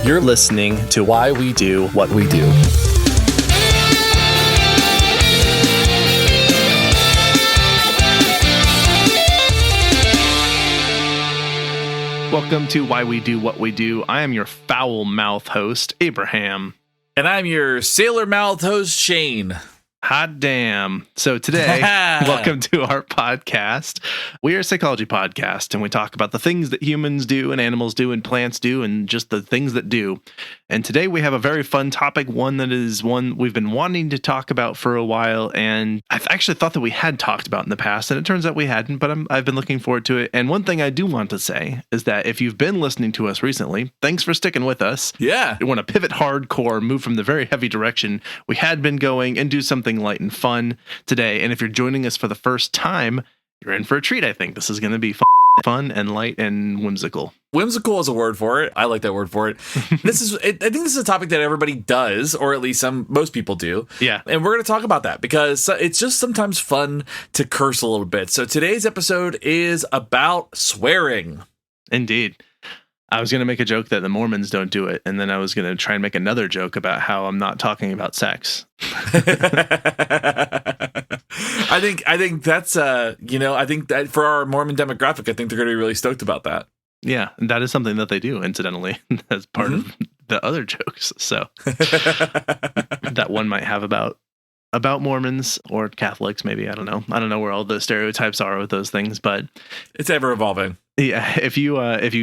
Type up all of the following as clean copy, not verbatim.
You're listening to Why We Do What We Do. Welcome to Why We Do What We Do. I am your foul mouth host, Abraham. And I'm your sailor mouth host, Shane. Hot damn. So today, welcome to our podcast. We are a psychology podcast, and we talk about the things that humans do and animals do and plants do and just the things that do. And today we have a very fun topic, one we've been wanting to talk about for a while, and I've actually thought that we had talked about in the past, and it turns out we hadn't, but I've been looking forward to it. And one thing I do want to say is that if you've been listening to us recently, thanks for sticking with us. Yeah. We want to pivot hardcore, move from the very heavy direction we had been going, and do something light and fun today. And if you're joining us for the first time, you're in for a treat. I think this is going to be fun and light and whimsical. Whimsical is a word for it. I like that word for it. I think this is a topic that everybody does, or at least most people do. Yeah. And we're going to talk about that because it's just sometimes fun to curse a little bit. So today's episode is about swearing. Indeed. I was going to make a joke that the Mormons don't do it, and then I was going to try and make another joke about how I'm not talking about sex. I think that's I think that for our Mormon demographic, I think they're going to be really stoked about that. Yeah, that is something that they do, incidentally, as part of the other jokes. So that one might have about Mormons or Catholics, maybe. I don't know. I don't know where all the stereotypes are with those things, but it's ever evolving. Yeah, if you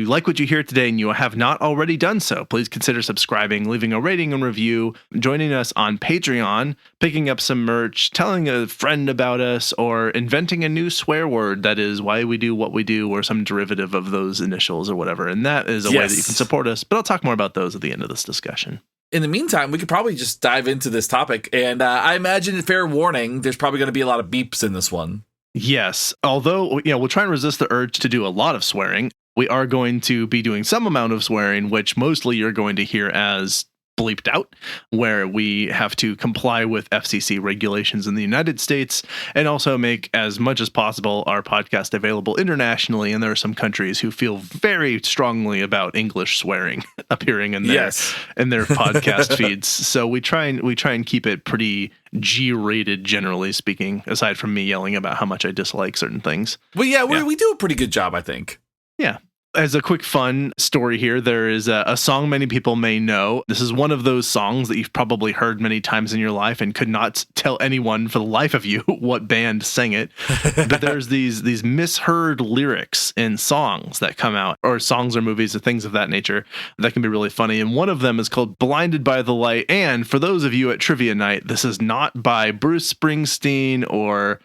like what you hear today and you have not already done so, please consider subscribing, leaving a rating and review, joining us on Patreon, picking up some merch, telling a friend about us, or inventing a new swear word that is why we do what we do, or some derivative of those initials or whatever. And that is a way that you can support us. But I'll talk more about those at the end of this discussion. In the meantime, we could probably just dive into this topic. And I imagine, fair warning, there's probably going to be a lot of beeps in this one. Yes. Although, we'll try and resist the urge to do a lot of swearing. We are going to be doing some amount of swearing, which mostly you're going to hear as bleeped out, where we have to comply with FCC regulations in the United States and also make as much as possible our podcast available internationally. And there are some countries who feel very strongly about English swearing appearing in their podcast feeds. So we try and keep it pretty G-rated, generally speaking, aside from me yelling about how much I dislike certain things. Well, yeah, we do a pretty good job, I think. Yeah. As a quick fun story here, there is a song many people may know. This is one of those songs that you've probably heard many times in your life and could not tell anyone for the life of you what band sang it. But there's these misheard lyrics in songs that come out, or songs or movies or things of that nature that can be really funny. And one of them is called Blinded by the Light. And for those of you at Trivia Night, this is not by Bruce Springsteen or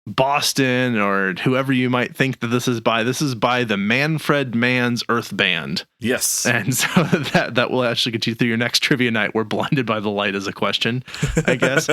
Boston or whoever you might think that this is by the Manfred Mann's Earth Band. Yes. And so that will actually get you through your next Trivia Night where Blinded by the Light is a question, I guess.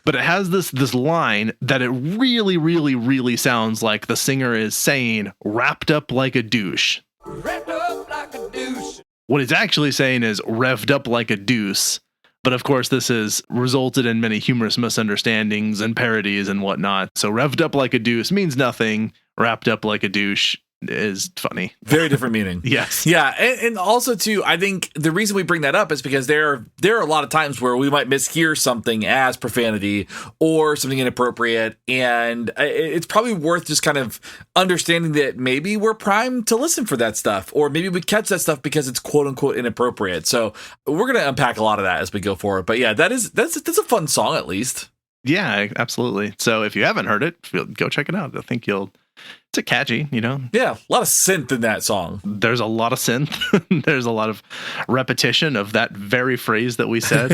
But it has this line that it really, really, really sounds like the singer is saying, wrapped up like a douche. Wrapped up like a douche. What he's actually saying is revved up like a deuce. But of course, this has resulted in many humorous misunderstandings and parodies and whatnot. So revved up like a deuce means nothing. Wrapped up like a douche is funny. Very different meaning. Yes. Yeah. And also, too, I think the reason we bring that up is because there are a lot of times where we might mishear something as profanity or something inappropriate. And it's probably worth just kind of understanding that maybe we're primed to listen for that stuff, or maybe we catch that stuff because it's quote unquote inappropriate. So we're going to unpack a lot of that as we go forward. But yeah, that's a fun song, at least. Yeah, absolutely. So if you haven't heard it, go check it out. I think it's a catchy, Yeah, a lot of synth in that song. There's a lot of synth. There's a lot of repetition of that very phrase that we said.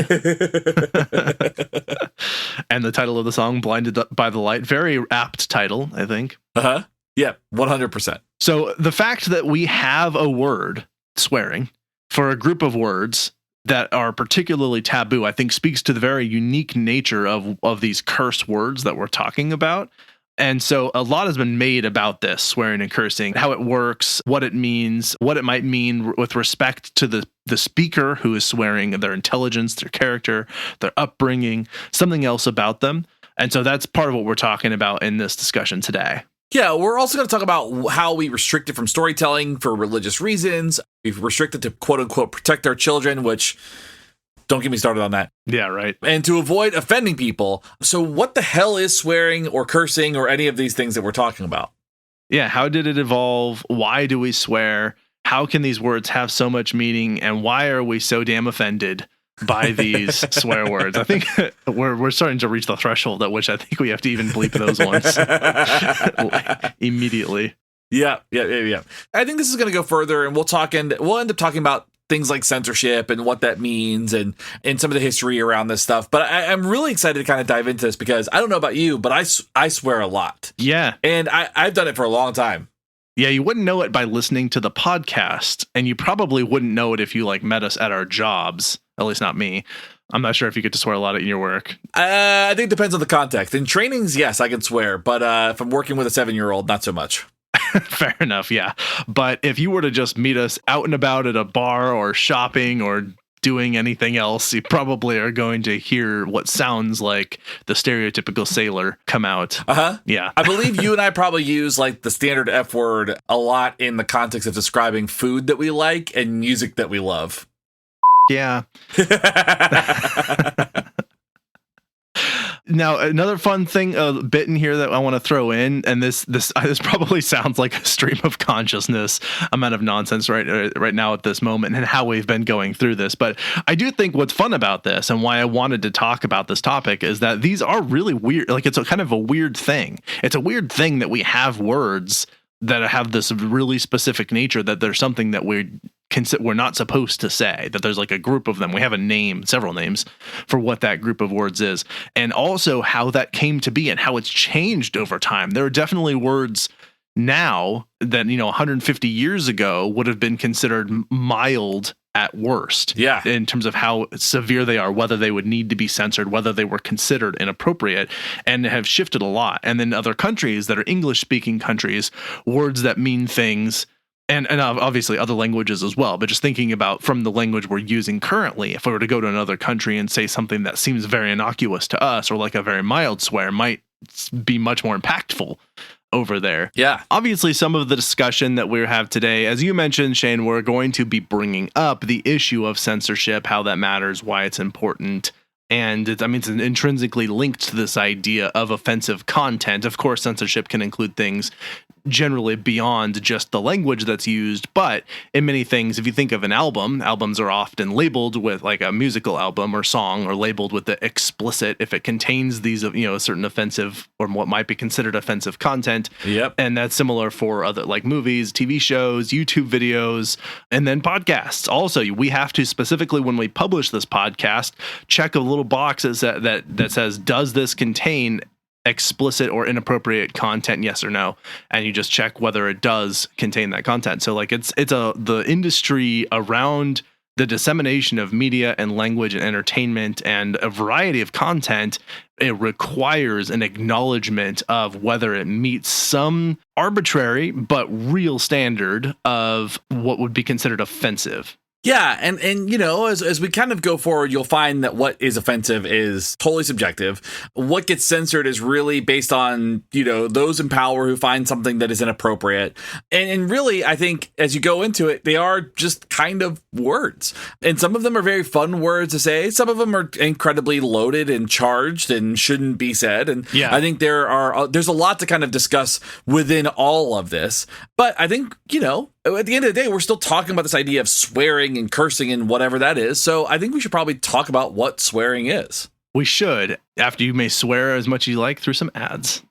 And the title of the song, Blinded by the Light, very apt title, I think. Uh-huh. Yeah, 100%. So the fact that we have a word, swearing, for a group of words that are particularly taboo, I think speaks to the very unique nature of these curse words that we're talking about. And so a lot has been made about this, swearing and cursing, how it works, what it means, what it might mean with respect to the speaker who is swearing, their intelligence, their character, their upbringing, something else about them. And so that's part of what we're talking about in this discussion today. Yeah, we're also going to talk about how we restrict it from storytelling for religious reasons. We've restricted to quote unquote protect our children, which don't get me started on that. Yeah, right. And to avoid offending people. So what the hell is swearing or cursing or any of these things that we're talking about? Yeah, how did it evolve? Why do we swear? How can these words have so much meaning? And why are we so damn offended by these swear words? I think we're starting to reach the threshold at which I think we have to even bleep those ones immediately. Yeah. I think this is going to go further, and we'll end up talking about things like censorship and what that means and some of the history around this stuff. But I'm really excited to kind of dive into this because I don't know about you, but I swear a lot. Yeah. And I've done it for a long time. Yeah, you wouldn't know it by listening to the podcast, and you probably wouldn't know it if you met us at our jobs. At least not me. I'm not sure if you get to swear a lot in your work. I think it depends on the context. In trainings, yes, I can swear, but if I'm working with a 7-year-old, not so much. Fair enough, yeah. But if you were to just meet us out and about at a bar or shopping or doing anything else, you probably are going to hear what sounds like the stereotypical sailor come out. Uh-huh. Yeah. I believe you and I probably use the standard F word a lot in the context of describing food that we like and music that we love. Yeah. Now, another fun thing, bit in here that I want to throw in, and this probably sounds like a stream of consciousness amount of nonsense right now at this moment and how we've been going through this. But I do think what's fun about this and why I wanted to talk about this topic is that these are really weird. It's a kind of a weird thing. It's a weird thing that we have words that have this really specific nature, that there's something that we're not supposed to say, that there's a group of them. We have a name, several names for what that group of words is, and also how that came to be and how it's changed over time. There are definitely words now that 150 years ago would have been considered mild at worst. Yeah. In terms of how severe they are, whether they would need to be censored, whether they were considered inappropriate, and have shifted a lot. And then other countries that are English speaking countries, words that mean things, and obviously other languages as well. But just thinking about from the language we're using currently, if we were to go to another country and say something that seems very innocuous to us, or like a very mild swear, might be much more impactful over there. Yeah. Obviously, some of the discussion that we have today, as you mentioned, Shane, we're going to be bringing up the issue of censorship, how that matters, why it's important. And it's intrinsically linked to this idea of offensive content. Of course, censorship can include things generally beyond just the language that's used, but in many things, if you think of an album, albums are often labeled with a musical album or song, or labeled with the explicit if it contains these certain offensive or what might be considered offensive content. Yep. And that's similar for other movies, TV shows, YouTube videos, and then podcasts. Also, we have to specifically, when we publish this podcast, check a little box that says, does this contain explicit or inappropriate content, yes or no, and you just check whether it does contain that content. So the industry around the dissemination of media and language and entertainment and a variety of content, it requires an acknowledgement of whether it meets some arbitrary but real standard of what would be considered offensive. Yeah, and as we kind of go forward, you'll find that what is offensive is totally subjective. What gets censored is really based on, those in power who find something that is inappropriate. And really, I think as you go into it, they are just kind of words. And some of them are very fun words to say. Some of them are incredibly loaded and charged and shouldn't be said. And yeah. I think there's a lot to kind of discuss within all of this. But I think, at the end of the day, we're still talking about this idea of swearing and cursing and whatever that is. So I think we should probably talk about what swearing is. We should, after you may swear as much as you like through some ads.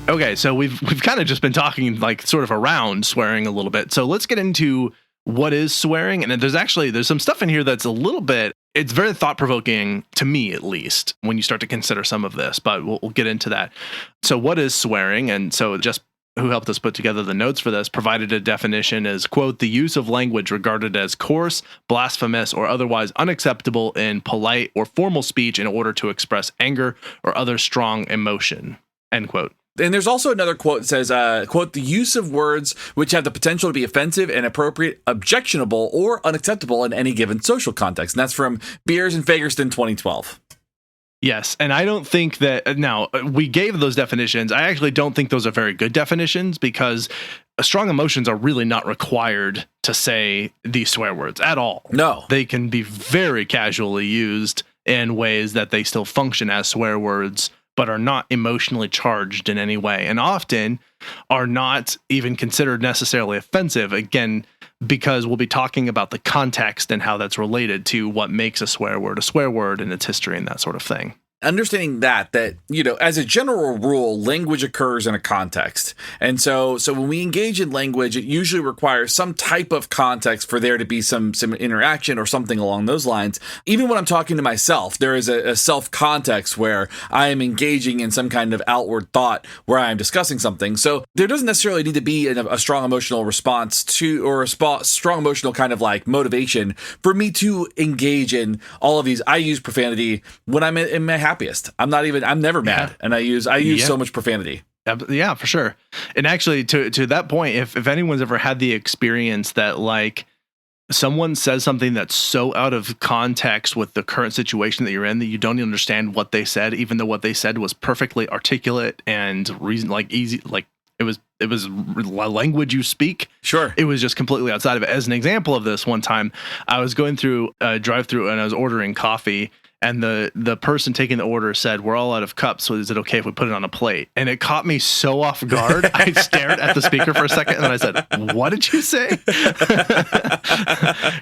Okay, so we've kind of just been talking sort of around swearing a little bit. So let's get into what is swearing. And there's some stuff in here that's a little bit, it's very thought-provoking to me, at least, when you start to consider some of this, but we'll get into that. So what is swearing? And so just who helped us put together the notes for this provided a definition as, quote, the use of language regarded as coarse, blasphemous, or otherwise unacceptable in polite or formal speech in order to express anger or other strong emotion, end quote. And there's also another quote that says, quote, the use of words which have the potential to be offensive, inappropriate, objectionable, or unacceptable in any given social context. And that's from Beers and Fagerston 2012. Yes, and I don't think that, now, we gave those definitions. I actually don't think those are very good definitions because strong emotions are really not required to say these swear words at all. No. They can be very casually used in ways that they still function as swear words, but are not emotionally charged in any way, and often are not even considered necessarily offensive, again, because we'll be talking about the context and how that's related to what makes a swear word and its history and that sort of thing. Understanding that, you know, as a general rule, language occurs in a context. And so when we engage in language, it usually requires some type of context for there to be some interaction or something along those lines. Even when I'm talking to myself, there is a self context where I am engaging in some kind of outward thought where I am discussing something. So there doesn't necessarily need to be a strong emotional response to, or a strong emotional kind of like motivation for me to engage in all of these. I use profanity when I'm in my happiest. I'm never mad. And I use so much profanity. Yeah, for sure. And actually to that point, if anyone's ever had the experience that like someone says something that's so out of context with the current situation that you're in that you don't even understand what they said, even though what they said was perfectly articulate and reason, like easy, like it was language you speak. Sure. It was just completely outside of it. As an example of this, one time I was going through a drive-through and I was ordering coffee. And the person taking the order said, "We're all out of cups, so is it okay if we put it on a plate?" And it caught me so off guard. I stared at the speaker for a second, and then I said, "What did you say?"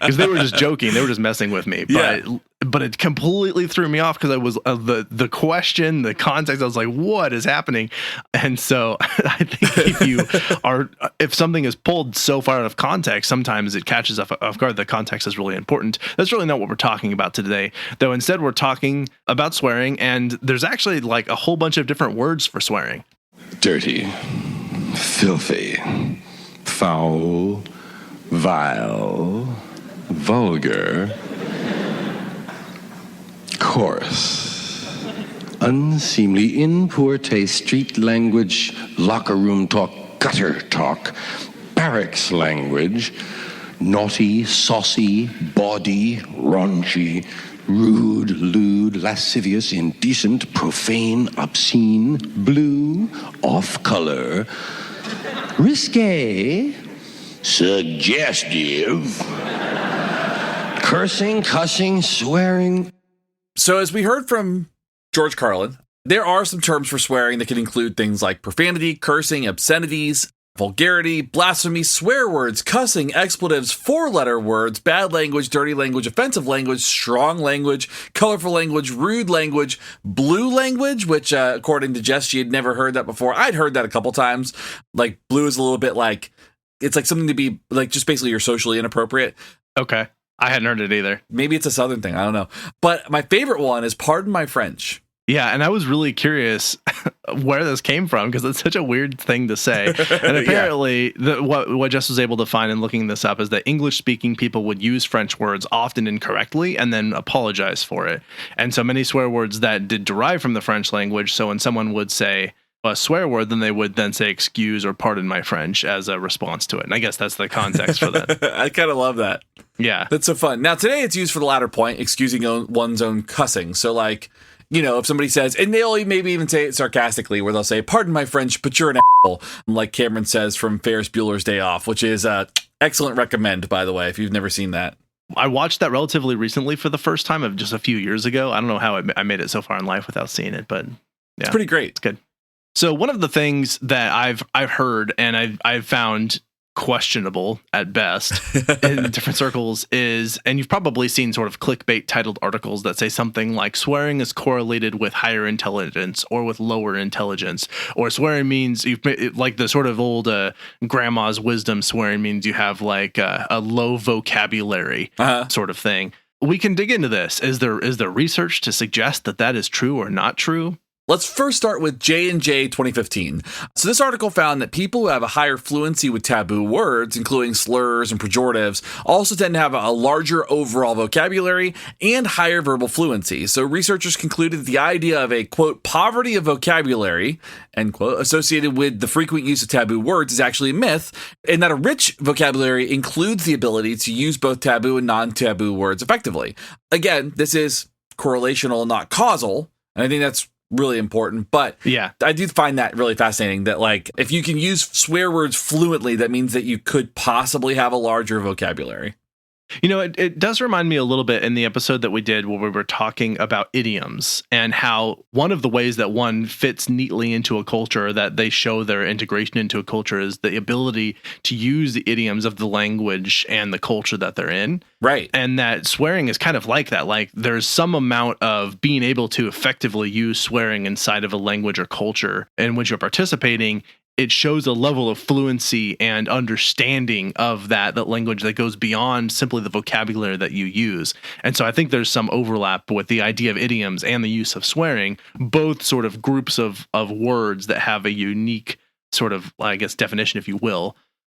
Because they were just joking. They were just messing with me. But it completely threw me off because I was the question, the context. I was like, "What is happening?" And so I think if something is pulled so far out of context, sometimes it catches off guard. The context is really important. That's really not what we're talking about today, though. Instead, we're talking about swearing, and there's actually like a whole bunch of different words for swearing. Dirty, filthy, foul, vile, vulgar, coarse, unseemly, in poor taste, street language, locker room talk, gutter talk, barracks language, naughty, saucy, bawdy, raunchy, rude, lewd, lascivious, indecent, profane, obscene, blue, off-color, risque, suggestive, cursing, cussing, swearing. So as we heard from George Carlin, there are some terms for swearing that can include things like profanity, cursing, obscenities, vulgarity, blasphemy, swear words, cussing, expletives, four-letter words, bad language, dirty language, offensive language, strong language, colorful language, rude language, blue language, which according to Jess, she had never heard that before. I'd heard that a couple times. Like blue is a little bit like, it's like something to be like just basically you're socially inappropriate. Okay. I hadn't heard it either. Maybe it's a Southern thing. I don't know. But my favorite one is pardon my French. Yeah, and I was really curious where this came from because it's such a weird thing to say. And apparently, what Jess was able to find in looking this up is that English-speaking people would use French words often incorrectly and then apologize for it. And so many swear words that did derive from the French language. So when someone would say a swear word, then they would then say excuse or pardon my French as a response to it. And I guess that's the context for that. I kind of love that. Yeah. That's so fun. Now, today it's used for the latter point, excusing one's own cussing. So like, you know, if somebody says, and they'll maybe even say it sarcastically, where they'll say, pardon my French, but you're an asshole, like Cameron says from Ferris Bueller's Day Off, which is excellent recommend, by the way, if you've never seen that. I watched that relatively recently for the first time of just a few years ago. I don't know how I made it so far in life without seeing it, but yeah. It's pretty great. It's good. So one of the things that I've heard and I've found questionable at best in different circles is, and you've probably seen sort of clickbait titled articles that say something like swearing is correlated with higher intelligence or with lower intelligence, or swearing means like the sort of old grandma's wisdom, swearing means you have like a low vocabulary sort of thing. We can dig into this. Is there research to suggest that is true or not true? Let's first start with J&J 2015. So this article found that people who have a higher fluency with taboo words, including slurs and pejoratives, also tend to have a larger overall vocabulary and higher verbal fluency. So researchers concluded that the idea of a, quote, poverty of vocabulary, end quote, associated with the frequent use of taboo words is actually a myth, and that a rich vocabulary includes the ability to use both taboo and non-taboo words effectively. Again, this is correlational, not causal, and I think that's really important, but yeah, I do find that really fascinating that, like, if you can use swear words fluently, that means that you could possibly have a larger vocabulary. You know, it does remind me a little bit in the episode that we did where we were talking about idioms and how one of the ways that one fits neatly into a culture, that they show their integration into a culture, is the ability to use the idioms of the language and the culture that they're in. Right. And that swearing is kind of like that. Like, there's some amount of being able to effectively use swearing inside of a language or culture in which you're participating. It shows a level of fluency and understanding of that language that goes beyond simply the vocabulary that you use. And so I think there's some overlap with the idea of idioms and the use of swearing, both sort of groups of words that have a unique sort of, I guess, definition, if you will.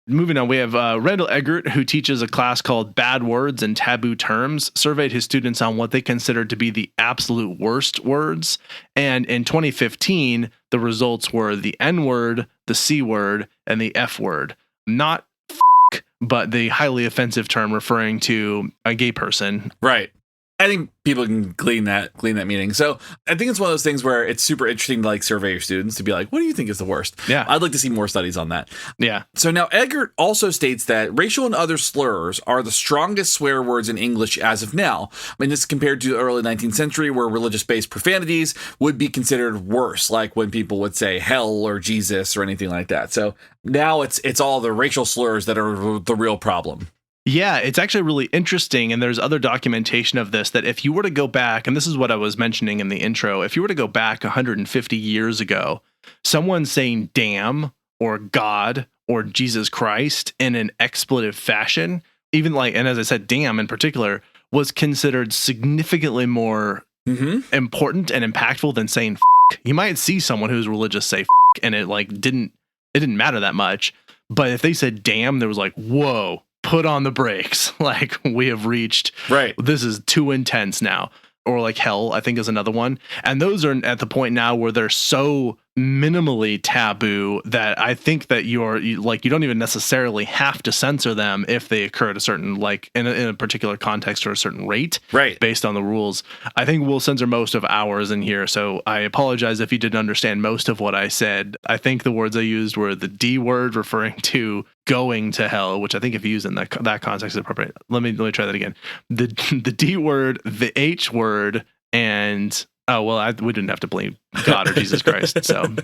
Moving on, we have Randall Eggert, who teaches a class called Bad Words and Taboo Terms, surveyed his students on what they considered to be the absolute worst words. And in 2015, the results were the N word, the C word, and the F word. Not f***, but the highly offensive term referring to a gay person. Right. I think people can glean that meaning. So I think it's one of those things where it's super interesting to, like, survey your students to be like, what do you think is the worst? Yeah. I'd like to see more studies on that. Yeah. So now Eggert also states that racial and other slurs are the strongest swear words in English as of now. I mean, this is compared to the early 19th century, where religious-based profanities would be considered worse, like when people would say hell or Jesus or anything like that. So now it's all the racial slurs that are the real problem. Yeah, it's actually really interesting, and there's other documentation of this, that if you were to go back, and this is what I was mentioning in the intro, if you were to go back 150 years ago, someone saying damn or God or Jesus Christ in an expletive fashion, even like, and as I said, damn in particular, was considered significantly more important and impactful than saying f***. You might see someone who's religious say f***, and it didn't matter that much, but if they said damn, there was like, whoa, put on the brakes. Like, we have reached, right, this is too intense now. Or like hell, I think, is another one. And those are at the point now where they're so minimally taboo that I think that you don't even necessarily have to censor them if they occur at a certain, like, in a particular context or a certain rate, right, based on the rules. I think we'll censor most of ours in here, so I apologize if you didn't understand most of what I said. I think the words I used were the D word, referring to going to hell, which I think if you use in that context is appropriate. Let me try that again. The D word, the H word, and we didn't have to blame God or Jesus Christ. So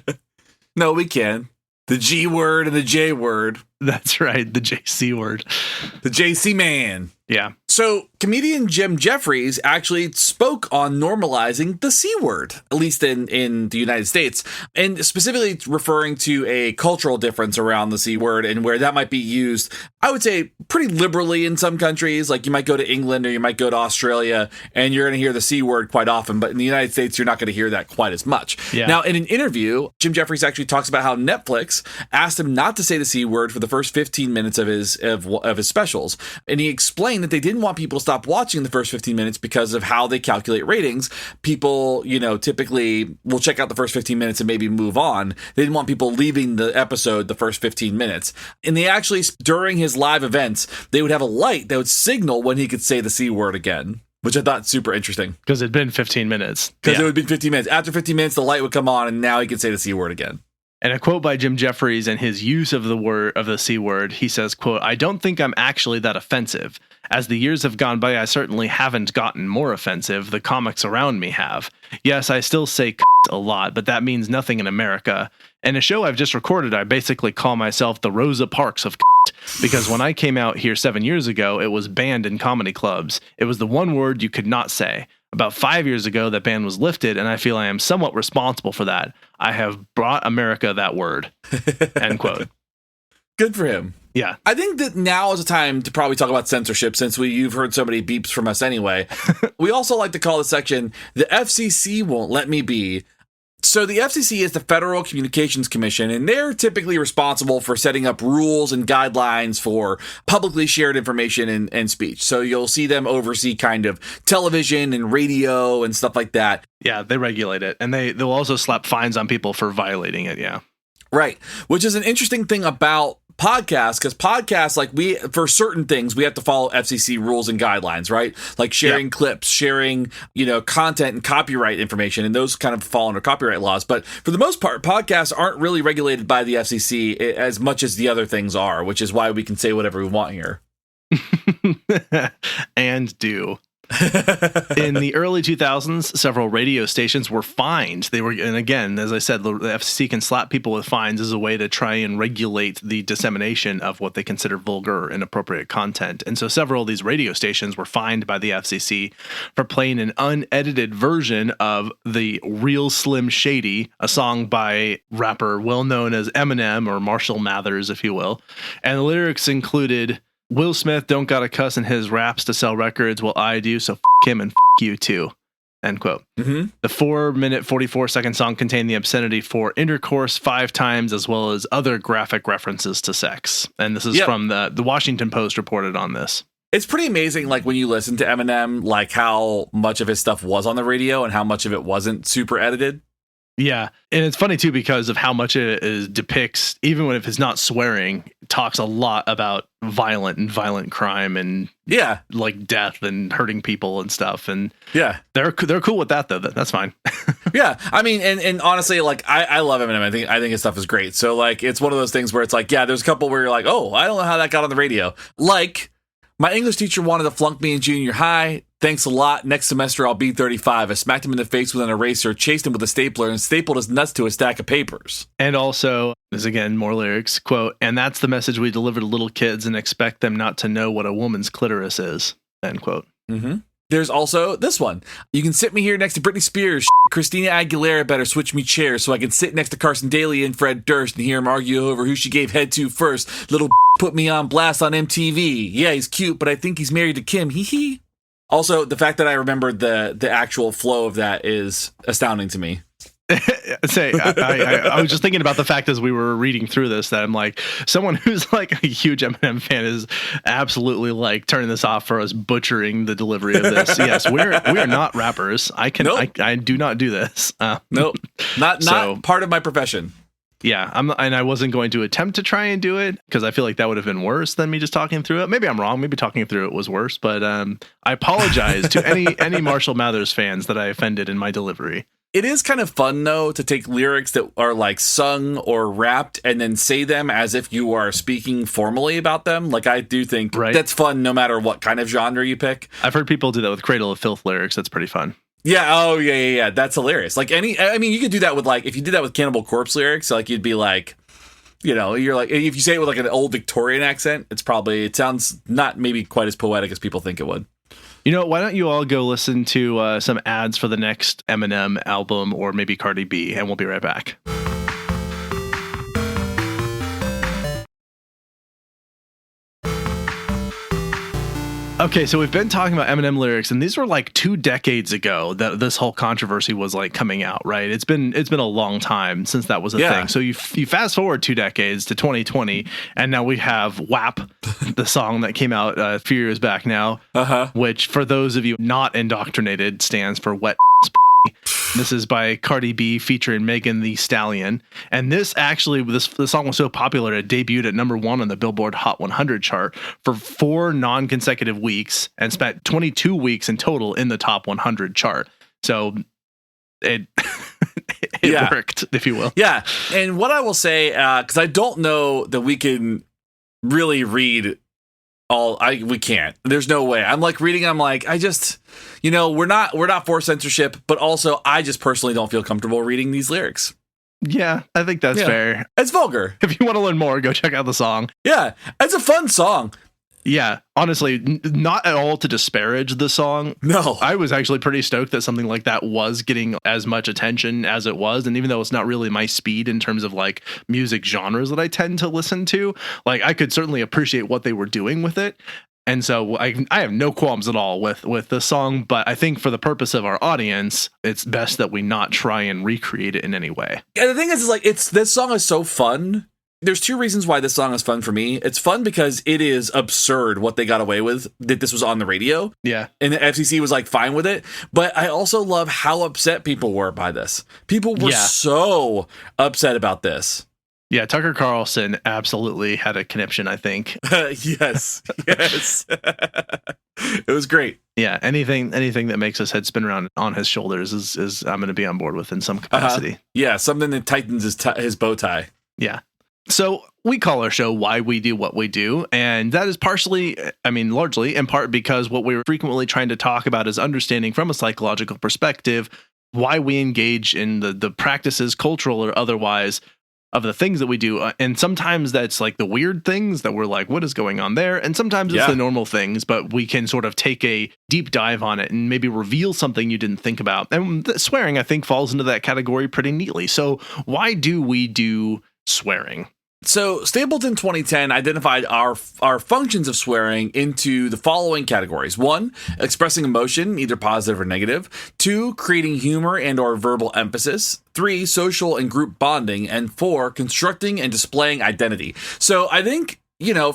no, we can. The G word and the J word. That's right. The JC word. The JC man. Yeah. So comedian Jim Jeffries actually spoke on normalizing the C word, at least in the United States, and specifically referring to a cultural difference around the C word and where that might be used, I would say, pretty liberally in some countries. Like, you might go to England or you might go to Australia and you're going to hear the C word quite often, but in the United States, you're not going to hear that quite as much. Yeah. Now, in an interview, Jim Jeffries actually talks about how Netflix asked him not to say the C word for the first 15 minutes of his specials. And he explained that they didn't want people to stop watching the first 15 minutes because of how they calculate ratings. People, typically will check out the first 15 minutes and maybe move on. They didn't want people leaving the episode the first 15 minutes. And they actually, during his live events, they would have a light that would signal when he could say the C word again, which I thought super interesting. Because it'd been 15 minutes. Because it would be 15 minutes. After 15 minutes, the light would come on and now he could say the C word again. And a quote by Jim Jeffries and his use of the C word, he says, quote, "I don't think I'm actually that offensive. As the years have gone by, I certainly haven't gotten more offensive. The comics around me have. Yes, I still say a lot, but that means nothing in America. In a show I've just recorded, I basically call myself the Rosa Parks of because when I came out here 7 years ago, it was banned in comedy clubs. It was the one word you could not say. About 5 years ago, that ban was lifted, and I feel I am somewhat responsible for that. I have brought America that word." End quote. Good for him. Yeah. I think that now is a time to probably talk about censorship, since you've heard so many beeps from us anyway. We also like to call this section, "The FCC Won't Let Me Be." So the FCC is the Federal Communications Commission, and they're typically responsible for setting up rules and guidelines for publicly shared information and speech. So you'll see them oversee kind of television and radio and stuff like that. Yeah, they regulate it. And they'll also slap fines on people for violating it, yeah. Right, which is an interesting thing about podcasts, because podcasts, like for certain things, we have to follow FCC rules and guidelines, right? Like sharing clips, sharing, content and copyright information, and those kind of fall under copyright laws. But for the most part, podcasts aren't really regulated by the FCC as much as the other things are, which is why we can say whatever we want here. And do. In the early 2000s, several radio stations were fined. And again, as I said, the FCC can slap people with fines as a way to try and regulate the dissemination of what they consider vulgar or inappropriate content. And so several of these radio stations were fined by the FCC for playing an unedited version of the Real Slim Shady, a song by rapper well known as Eminem, or Marshall Mathers, if you will. And the lyrics included, Will Smith don't gotta cuss in his raps to sell records. Well, I do, so f*** him and f*** you too. End quote. Mm-hmm. The 4-minute, 44-second song contained the obscenity for intercourse 5 times, as well as other graphic references to sex. And this is from the Washington Post reported on this. It's pretty amazing, like, when you listen to Eminem, like, how much of his stuff was on the radio and how much of it wasn't super edited. Yeah. And it's funny, too, because of how much it depicts, even when if it's not swearing, talks a lot about violent crime and like death and hurting people and stuff. And they're cool with that, though. That's fine. Yeah. I mean, and honestly, like, I love Eminem. I think his stuff is great. So, like, it's one of those things where it's like, yeah, there's a couple where you're like, oh, I don't know how that got on the radio. Like, my English teacher wanted to flunk me in junior high. Thanks a lot. Next semester, I'll be 35. I smacked him in the face with an eraser, chased him with a stapler, and stapled his nuts to a stack of papers. And also, there's again more lyrics, quote, and that's the message we deliver to little kids and expect them not to know what a woman's clitoris is, end quote. Mm-hmm. There's also this one. You can sit me here next to Britney Spears. Christina Aguilera better switch me chairs so I can sit next to Carson Daly and Fred Durst and hear him argue over who she gave head to first. Little put me on blast on MTV. Yeah, he's cute, but I think he's married to Kim. Hee hee. Also, the fact that I remembered the actual flow of that is astounding to me. I was just thinking about the fact as we were reading through this that I'm like, someone who's like a huge Eminem fan is absolutely like turning this off for us butchering the delivery of this. Yes, we are not rappers. I do not do this. Nope, not part of my profession. Yeah, and I wasn't going to attempt to try and do it because I feel like that would have been worse than me just talking through it. Maybe I'm wrong. Maybe talking through it was worse, but I apologize to any Marshall Mathers fans that I offended in my delivery. It is kind of fun, though, to take lyrics that are like sung or rapped and then say them as if you are speaking formally about them. Like, I do think that's fun no matter what kind of genre you pick. I've heard people do that with Cradle of Filth lyrics. That's pretty fun. Yeah. Oh, yeah. That's hilarious. Like you could do that with like, if you did that with Cannibal Corpse lyrics, like you'd be like, you're like, if you say it with like an old Victorian accent, it sounds not maybe quite as poetic as people think it would. Why don't you all go listen to some ads for the next Eminem album or maybe Cardi B, and we'll be right back. Okay, so we've been talking about Eminem lyrics, and these were like 2 decades ago that this whole controversy was like coming out, right? It's been a long time since that was a thing. So you fast forward 2 decades to 2020, and now we have WAP, the song that came out a few years back now, which for those of you not indoctrinated stands for wet. This is by Cardi B featuring Megan Thee Stallion. And this song was so popular it debuted at number 1 on the Billboard Hot 100 chart for 4 non-consecutive weeks and spent 22 weeks in total in the top 100 chart. So it worked, if you will. Yeah. And what I will say, because I don't know that we can really read we can't. There's no way. I'm like reading. I'm like, I just, we're not for censorship, but also I just personally don't feel comfortable reading these lyrics. Yeah, I think that's fair. It's vulgar. If you want to learn more, go check out the song. Yeah, it's a fun song. Yeah, honestly, not at all to disparage the song. No. I was actually pretty stoked that something like that was getting as much attention as it was. And even though it's not really my speed in terms of like music genres that I tend to listen to, like I could certainly appreciate what they were doing with it. And so I have no qualms at all with the song, but I think for the purpose of our audience, it's best that we not try and recreate it in any way. And the thing is like, this song is so fun. There's two reasons why this song is fun for me. It's fun because it is absurd what they got away with, that this was on the radio. Yeah. And the FCC was like fine with it. But I also love how upset people were by this. People were so upset about this. Yeah, Tucker Carlson absolutely had a conniption, I think. Yes. It was great. Yeah, anything that makes his head spin around on his shoulders is I'm going to be on board with in some capacity. Yeah, something that tightens his bow tie. Yeah. So we call our show Why We Do What We Do, and that is largely in part because what we're frequently trying to talk about is understanding from a psychological perspective why we engage in the practices, cultural or otherwise, of the things that we do. And sometimes that's like the weird things that we're like, what is going on there? And sometimes it's the normal things, but we can sort of take a deep dive on it and maybe reveal something you didn't think about. And swearing, I think, falls into that category pretty neatly. So why do we do swearing? So Stapleton 2010 identified our functions of swearing into the following categories. 1, expressing emotion, either positive or negative. 2, creating humor and or verbal emphasis. 3, social and group bonding. And 4, constructing and displaying identity. So I think,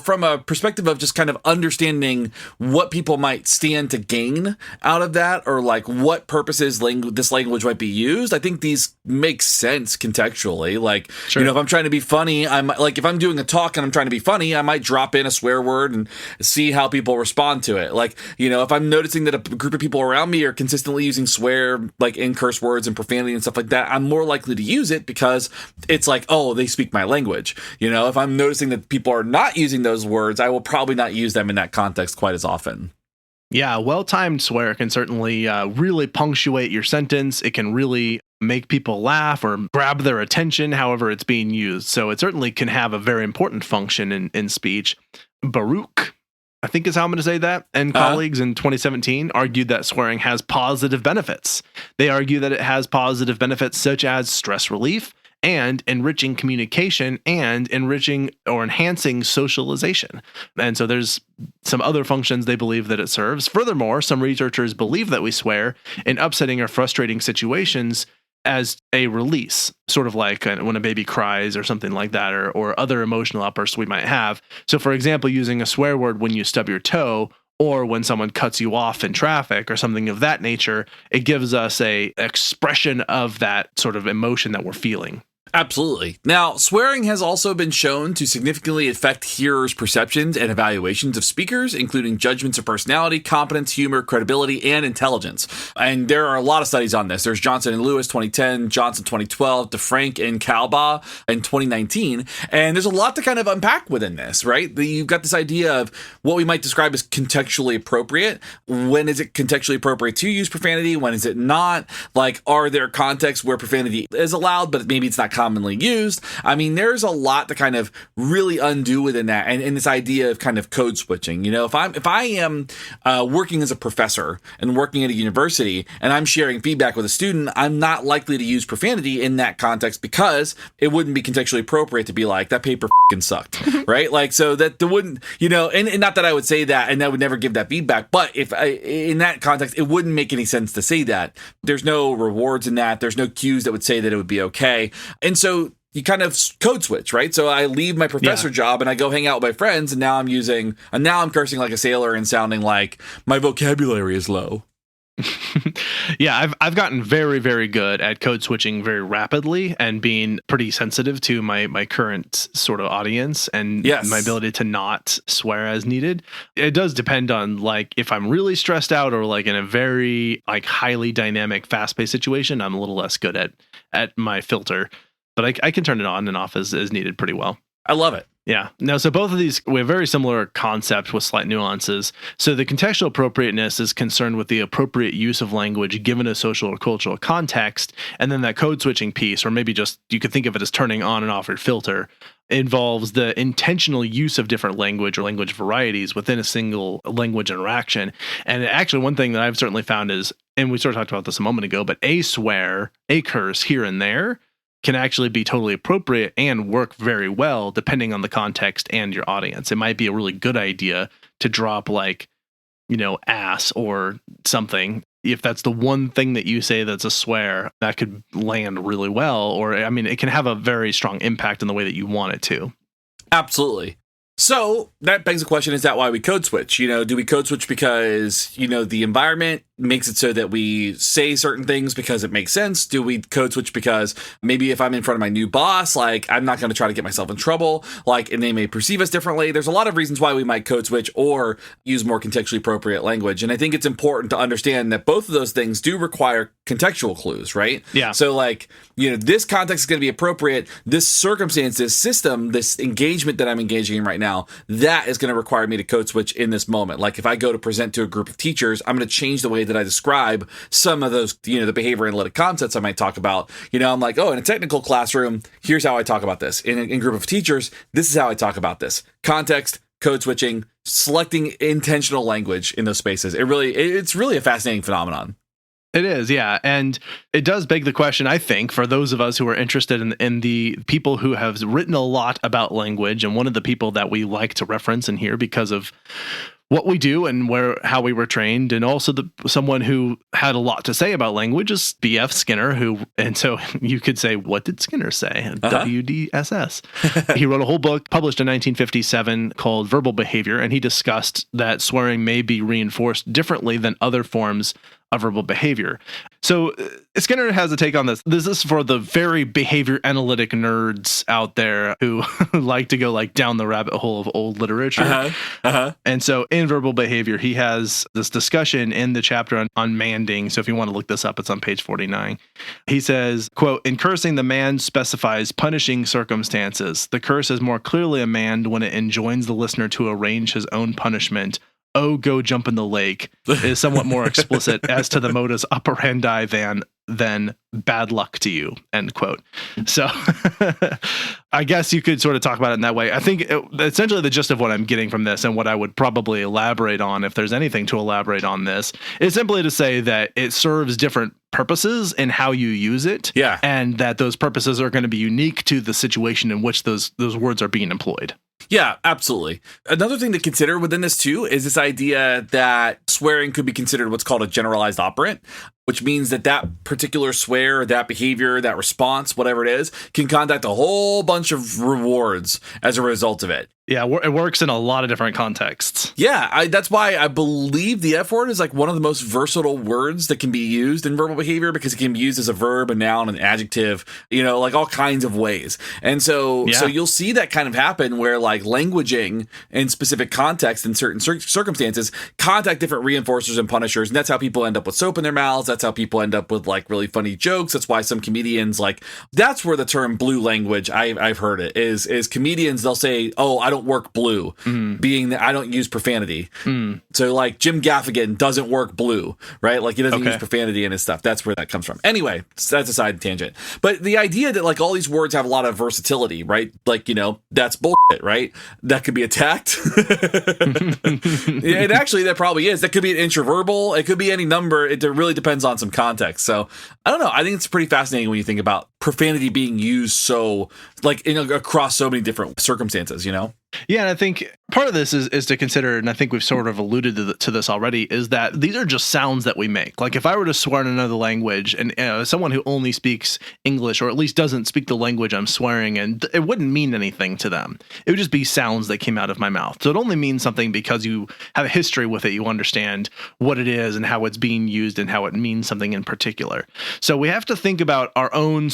from a perspective of just kind of understanding what people might stand to gain out of that, or like what purposes this language might be used, I think these make sense contextually. Like, sure. If I'm trying to be funny, if I'm doing a talk and I'm trying to be funny, I might drop in a swear word and see how people respond to it. Like, if I'm noticing that a group of people around me are consistently using swear, like in curse words and profanity and stuff like that, I'm more likely to use it because it's like, oh, they speak my language. If I'm noticing that people are not using those words, I will probably not use them in that context quite as often. Yeah, well-timed swear can certainly really punctuate your sentence. It can really make people laugh or grab their attention, however it's being used. So it certainly can have a very important function in speech. Baruch, I think is how I'm going to say that, and colleagues in 2017 argued that swearing has positive benefits. They argue that it has positive benefits such as stress relief, and enriching communication and enriching or enhancing socialization. And so there's some other functions they believe that it serves. Furthermore, some researchers believe that we swear in upsetting or frustrating situations as a release, sort of like when a baby cries or something like that, or other emotional outbursts we might have. So for example, using a swear word when you stub your toe, or when someone cuts you off in traffic or something of that nature, it gives us a expression of that sort of emotion that we're feeling. Absolutely. Now, swearing has also been shown to significantly affect hearers' perceptions and evaluations of speakers, including judgments of personality, competence, humor, credibility, and intelligence. And there are a lot of studies on this. There's Johnson and Lewis 2010, Johnson 2012, DeFrank and Kalbaugh in 2019. And there's a lot to kind of unpack within this, right? You've got this idea of what we might describe as contextually appropriate. When is it contextually appropriate to use profanity? When is it not? Like, are there contexts where profanity is allowed, but maybe it's not commonly used? I mean, there's a lot to kind of really undo within that, and this idea of kind of code switching. If I am working as a professor and working at a university and I'm sharing feedback with a student, I'm not likely to use profanity in that context because it wouldn't be contextually appropriate to be like, that paper fucking sucked, right? Like, so that there wouldn't, and not that I would say that and I would never give that feedback, but if in that context, it wouldn't make any sense to say that. There's no rewards in that. There's no cues that would say that it would be okay. And so you kind of code switch, right? So I leave my professor job and I go hang out with my friends, and now I'm cursing like a sailor and sounding like my vocabulary is low. Yeah, I've gotten very, very good at code switching very rapidly and being pretty sensitive to my current sort of audience and my ability to not swear as needed. It does depend on like if I'm really stressed out or like in a very like highly dynamic, fast-paced situation, I'm a little less good at my filter. But I can turn it on and off as needed pretty well. I love it. Yeah. Now, so both of these, we have very similar concept with slight nuances. So the contextual appropriateness is concerned with the appropriate use of language given a social or cultural context. And then that code switching piece, or maybe just you could think of it as turning on and off your filter, involves the intentional use of different language or language varieties within a single language interaction. And actually, one thing that I've certainly found is, and we sort of talked about this a moment ago, but a swear, a curse here and there can actually be totally appropriate and work very well depending on the context and your audience. It might be a really good idea to drop like, ass or something. If that's the one thing that you say that's a swear, that could land really well. Or, it can have a very strong impact in the way that you want it to. Absolutely. So that begs the question, is that why we code switch? Do we code switch because, the environment makes it so that we say certain things because it makes sense? Do we code switch because maybe if I'm in front of my new boss, like I'm not going to try to get myself in trouble, and they may perceive us differently? There's a lot of reasons why we might code switch or use more contextually appropriate language. And I think it's important to understand that both of those things do require contextual clues, right? Yeah. So this context is going to be appropriate. This circumstance, this system, this engagement that I'm engaging in right now, that is going to require me to code switch in this moment. Like if I go to present to a group of teachers, I'm going to change the way that I describe some of those, the behavior analytic concepts I might talk about. I'm like, in a technical classroom, here's how I talk about this. In a group of teachers, this is how I talk about this. Context, code switching, selecting intentional language in those spaces. It's really a fascinating phenomenon. It is, yeah. And it does beg the question, I think, for those of us who are interested in the people who have written a lot about language, and one of the people that we like to reference in here because of what we do and how we were trained, and also someone who had a lot to say about language is B.F. Skinner, and so you could say, what did Skinner say? WDSS. He wrote a whole book published in 1957 called Verbal Behavior, and he discussed that swearing may be reinforced differently than other forms of verbal behavior. So Skinner has a take on this. This is for the very behavior analytic nerds out there who like to go down the rabbit hole of old literature. And so in Verbal Behavior, he has this discussion in the chapter on manding. So if you want to look this up, it's on page 49. He says, quote, "In cursing, the man specifies punishing circumstances. The curse is more clearly a mand when it enjoins the listener to arrange his own punishment. Oh, go jump in the lake is somewhat more explicit as to the modus operandi than bad luck to you," end quote. So I guess you could sort of talk about it in that way. I think essentially the gist of what I'm getting from this, and what I would probably elaborate on, if there's anything to elaborate on this, is simply to say that it serves different purposes in how you use it. Yeah. And that those purposes are going to be unique to the situation in which those words are being employed. Yeah, absolutely. Another thing to consider within this too is this idea that swearing could be considered what's called a generalized operant, which means that particular swear, that behavior, that response, whatever it is, can contact a whole bunch of rewards as a result of it. Yeah, it works in a lot of different contexts. Yeah, that's why I believe the F word is one of the most versatile words that can be used in verbal behavior, because it can be used as a verb, a noun, an adjective, all kinds of ways. And so you'll see that kind of happen where languaging in specific contexts in certain circumstances contact different reinforcers and punishers. And that's how people end up with soap in their mouths. That's how people end up with really funny jokes. That's why some comedians that's where the term blue language, I've heard it, is comedians, they'll say, oh, I don't work blue, being that I don't use profanity. So Jim Gaffigan doesn't work blue, right? He doesn't use profanity in his stuff. That's where that comes from. Anyway, that's a side tangent. But the idea that all these words have a lot of versatility, right? That's bullshit, right? That could be attacked. And actually that probably is. That could be an intraverbal. It could be any number. It really depends on some context. So I don't know. I think it's pretty fascinating when you think about profanity being used so across so many different circumstances, Yeah, and I think part of this is to consider, and I think we've sort of alluded to this already, is that these are just sounds that we make. If I were to swear in another language, and someone who only speaks English, or at least doesn't speak the language I'm swearing in, it wouldn't mean anything to them. It would just be sounds that came out of my mouth. So it only means something because you have a history with it. You understand what it is and how it's being used and how it means something in particular. So we have to think about our own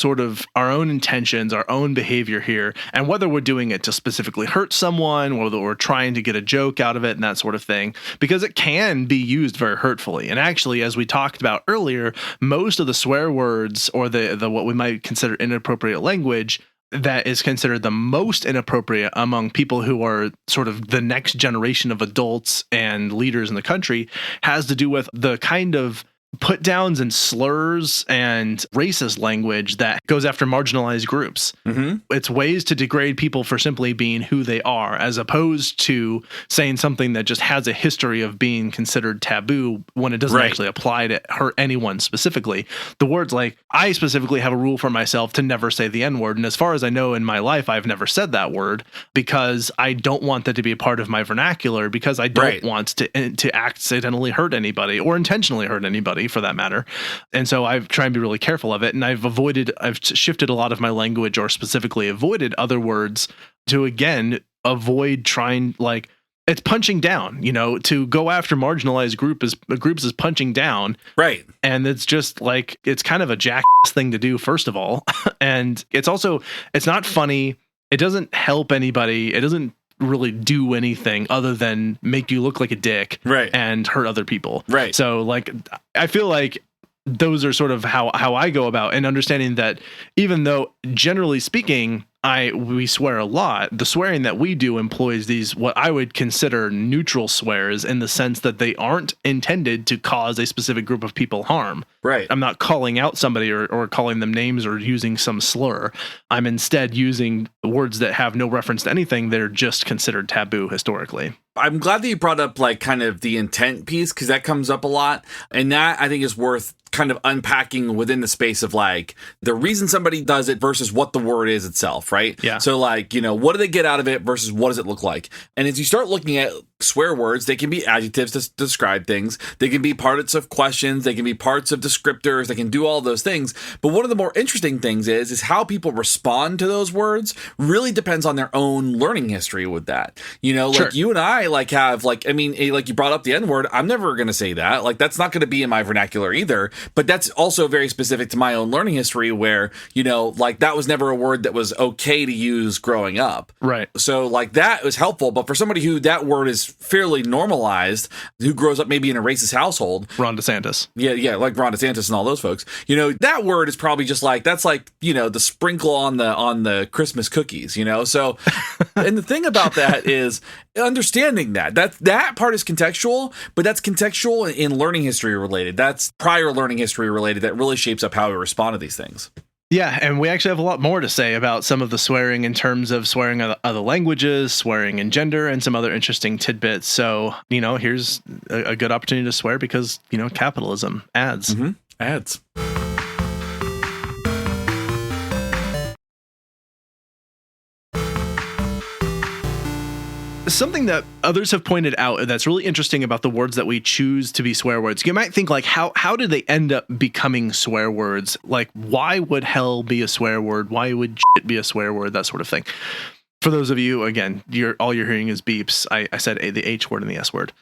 intentions, our own behavior here, and whether we're doing it to specifically hurt someone, whether we're trying to get a joke out of it and that sort of thing, because it can be used very hurtfully. And actually, as we talked about earlier, most of the swear words, or the what we might consider inappropriate language, that is considered the most inappropriate among people who are sort of the next generation of adults and leaders in the country, has to do with the kind of put downs and slurs and racist language that goes after marginalized groups. It's ways to degrade people for simply being who they are, as opposed to saying something that just has a history of being considered taboo when it doesn't actually apply to hurt anyone specifically. The words like, I specifically have a rule for myself to never say the N-word. And as far as I know in my life, I've never said that word because I don't want that to be a part of my vernacular, because I don't want to accidentally hurt anybody or intentionally hurt anybody for that matter. And so I've tried to be really careful of it. And I've shifted a lot of my language, or specifically avoided other words to, again, avoid trying, like, it's punching down, to go after marginalized groups is punching down. Right. And it's just like, it's kind of a jackass thing to do, first of all. And it's not funny. It doesn't help anybody. It doesn't really do anything other than make you look like a dick and hurt other people. Right. So like, I feel like those are sort of how I go about, and understanding that even though generally speaking, we swear a lot, the swearing that we do employs these, what I would consider neutral swears, in the sense that they aren't intended to cause a specific group of people harm. Right. I'm not calling out somebody or calling them names or using some slur. I'm instead using words that have no reference to anything. They're just considered taboo historically. I'm glad that you brought up like kind of the intent piece, because that comes up a lot. And that I think is worth kind of unpacking within the space of like the reason somebody does it versus what the word is itself, right? Yeah. So like, what do they get out of it versus what does it look like? And as you start looking at swear words, they can be adjectives to describe things. They can be parts of questions. They can be parts of descriptors. They can do all those things. But one of the more interesting things is how people respond to those words really depends on their own learning history with that. Like you and I have like you brought up the N-word. I'm never going to say that. Like, that's not going to be in my vernacular either. But that's also very specific to my own learning history where, like that was never a word that was okay to use growing up. Right. So like that was helpful. But for somebody who that word is fairly normalized, who grows up maybe in a racist household. Ron DeSantis. Yeah, like Ron DeSantis and all those folks. That word is probably just like, that's like, the sprinkle on the Christmas cookies, So, and the thing about that is understanding that part is contextual, but that's contextual in learning history related. That's prior learning history related that really shapes up how we respond to these things. Yeah, and we actually have a lot more to say about some of the swearing in terms of swearing other languages, swearing in gender, and some other interesting tidbits. So, here's a good opportunity to swear because, capitalism, ads. Mm-hmm. Ads. Something that others have pointed out that's really interesting about the words that we choose to be swear words. You might think like, how did they end up becoming swear words? Like, why would hell be a swear word? Why would shit be a swear word? That sort of thing. For those of you, again, all you're hearing is beeps. I said the H word and the S word.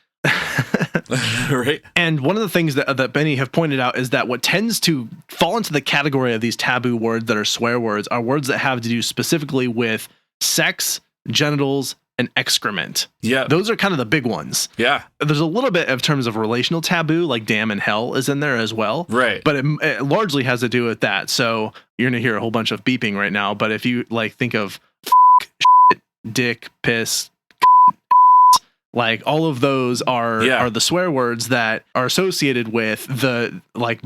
Right. And one of the things that many have pointed out is that what tends to fall into the category of these taboo words that are swear words are words that have to do specifically with sex, genitals, and excrement. Yeah. Those are kind of the big ones. Yeah. There's a little bit of terms of relational taboo, like damn and hell is in there as well. Right. But it largely has to do with that. So you're going to hear a whole bunch of beeping right now. But if you like think of shit, dick, piss, like all of those are the swear words that are associated with the, like,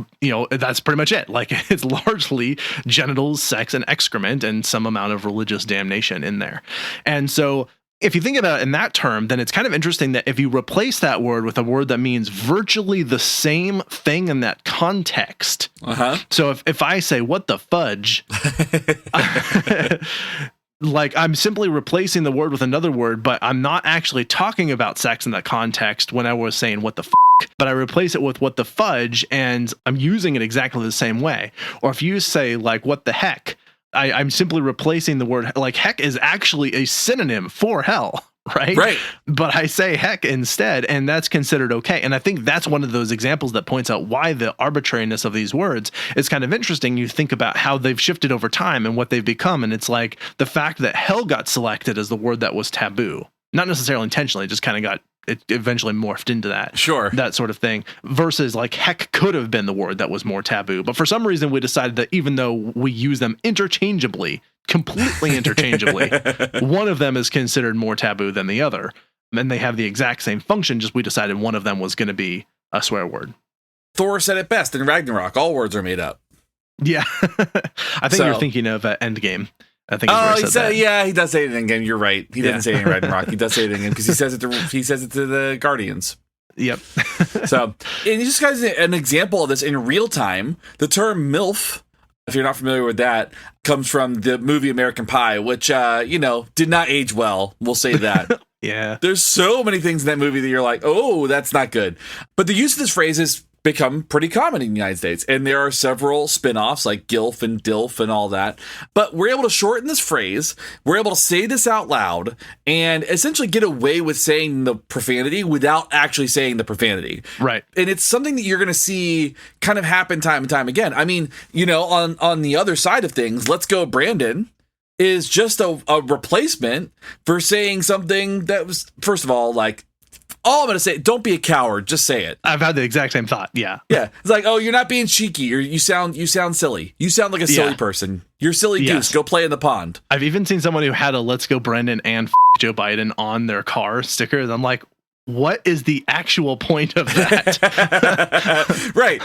that's pretty much it. Like it's largely genitals, sex, and excrement, and some amount of religious damnation in there. And so if you think about it in that term, then it's kind of interesting that if you replace that word with a word that means virtually the same thing in that context. So if I say, what the fudge? Like I'm simply replacing the word with another word, but I'm not actually talking about sex in that context when I was saying what the but I replace it with what the fudge, and I'm using it exactly the same way. Or if you say like, what the heck? I'm simply replacing the word, like heck is actually a synonym for hell, right? Right. But I say heck instead, and that's considered okay. And I think that's one of those examples that points out why the arbitrariness of these words is kind of interesting. You think about how they've shifted over time and what they've become. And it's like the fact that hell got selected as the word that was taboo, not necessarily intentionally, just kind of it eventually morphed into that. Sure. That sort of thing. Versus like heck could have been the word that was more taboo. But for some reason we decided that even though we use them interchangeably, completely interchangeably, one of them is considered more taboo than the other. And they have the exact same function, just we decided one of them was going to be a swear word. Thor said it best in Ragnarok. All words are made up. Yeah. I think you're thinking of Endgame. I think. He does say it in Endgame. You're right. He doesn't say it in Ragnarok. He does say it in Endgame because he says it to the Guardians. Yep. So, and just guys, an example of this in real time. The term MILF, if you're not familiar with that, comes from the movie American Pie, which did not age well. We'll say that. Yeah. There's so many things in that movie that you're like, oh, that's not good. But the use of this phrase has become pretty common in the United States. And there are several spin-offs like GILF and DILF and all that. But we're able to shorten this phrase. We're able to say this out loud and essentially get away with saying the profanity without actually saying the profanity. Right. And it's something that you're going to see kind of happen time and time again. I mean, on the other side of things, Let's Go Brandon is just a replacement for saying something that was, first of all, like, all I'm going to say, don't be a coward. Just say it. I've had the exact same thought. Yeah. Yeah. It's like, oh, you're not being cheeky. Or you sound silly. You sound like a silly person. You're a silly goose. Go play in the pond. I've even seen someone who had a Let's Go Brandon and Joe Biden on their car stickers. I'm like, what is the actual point of that? Right.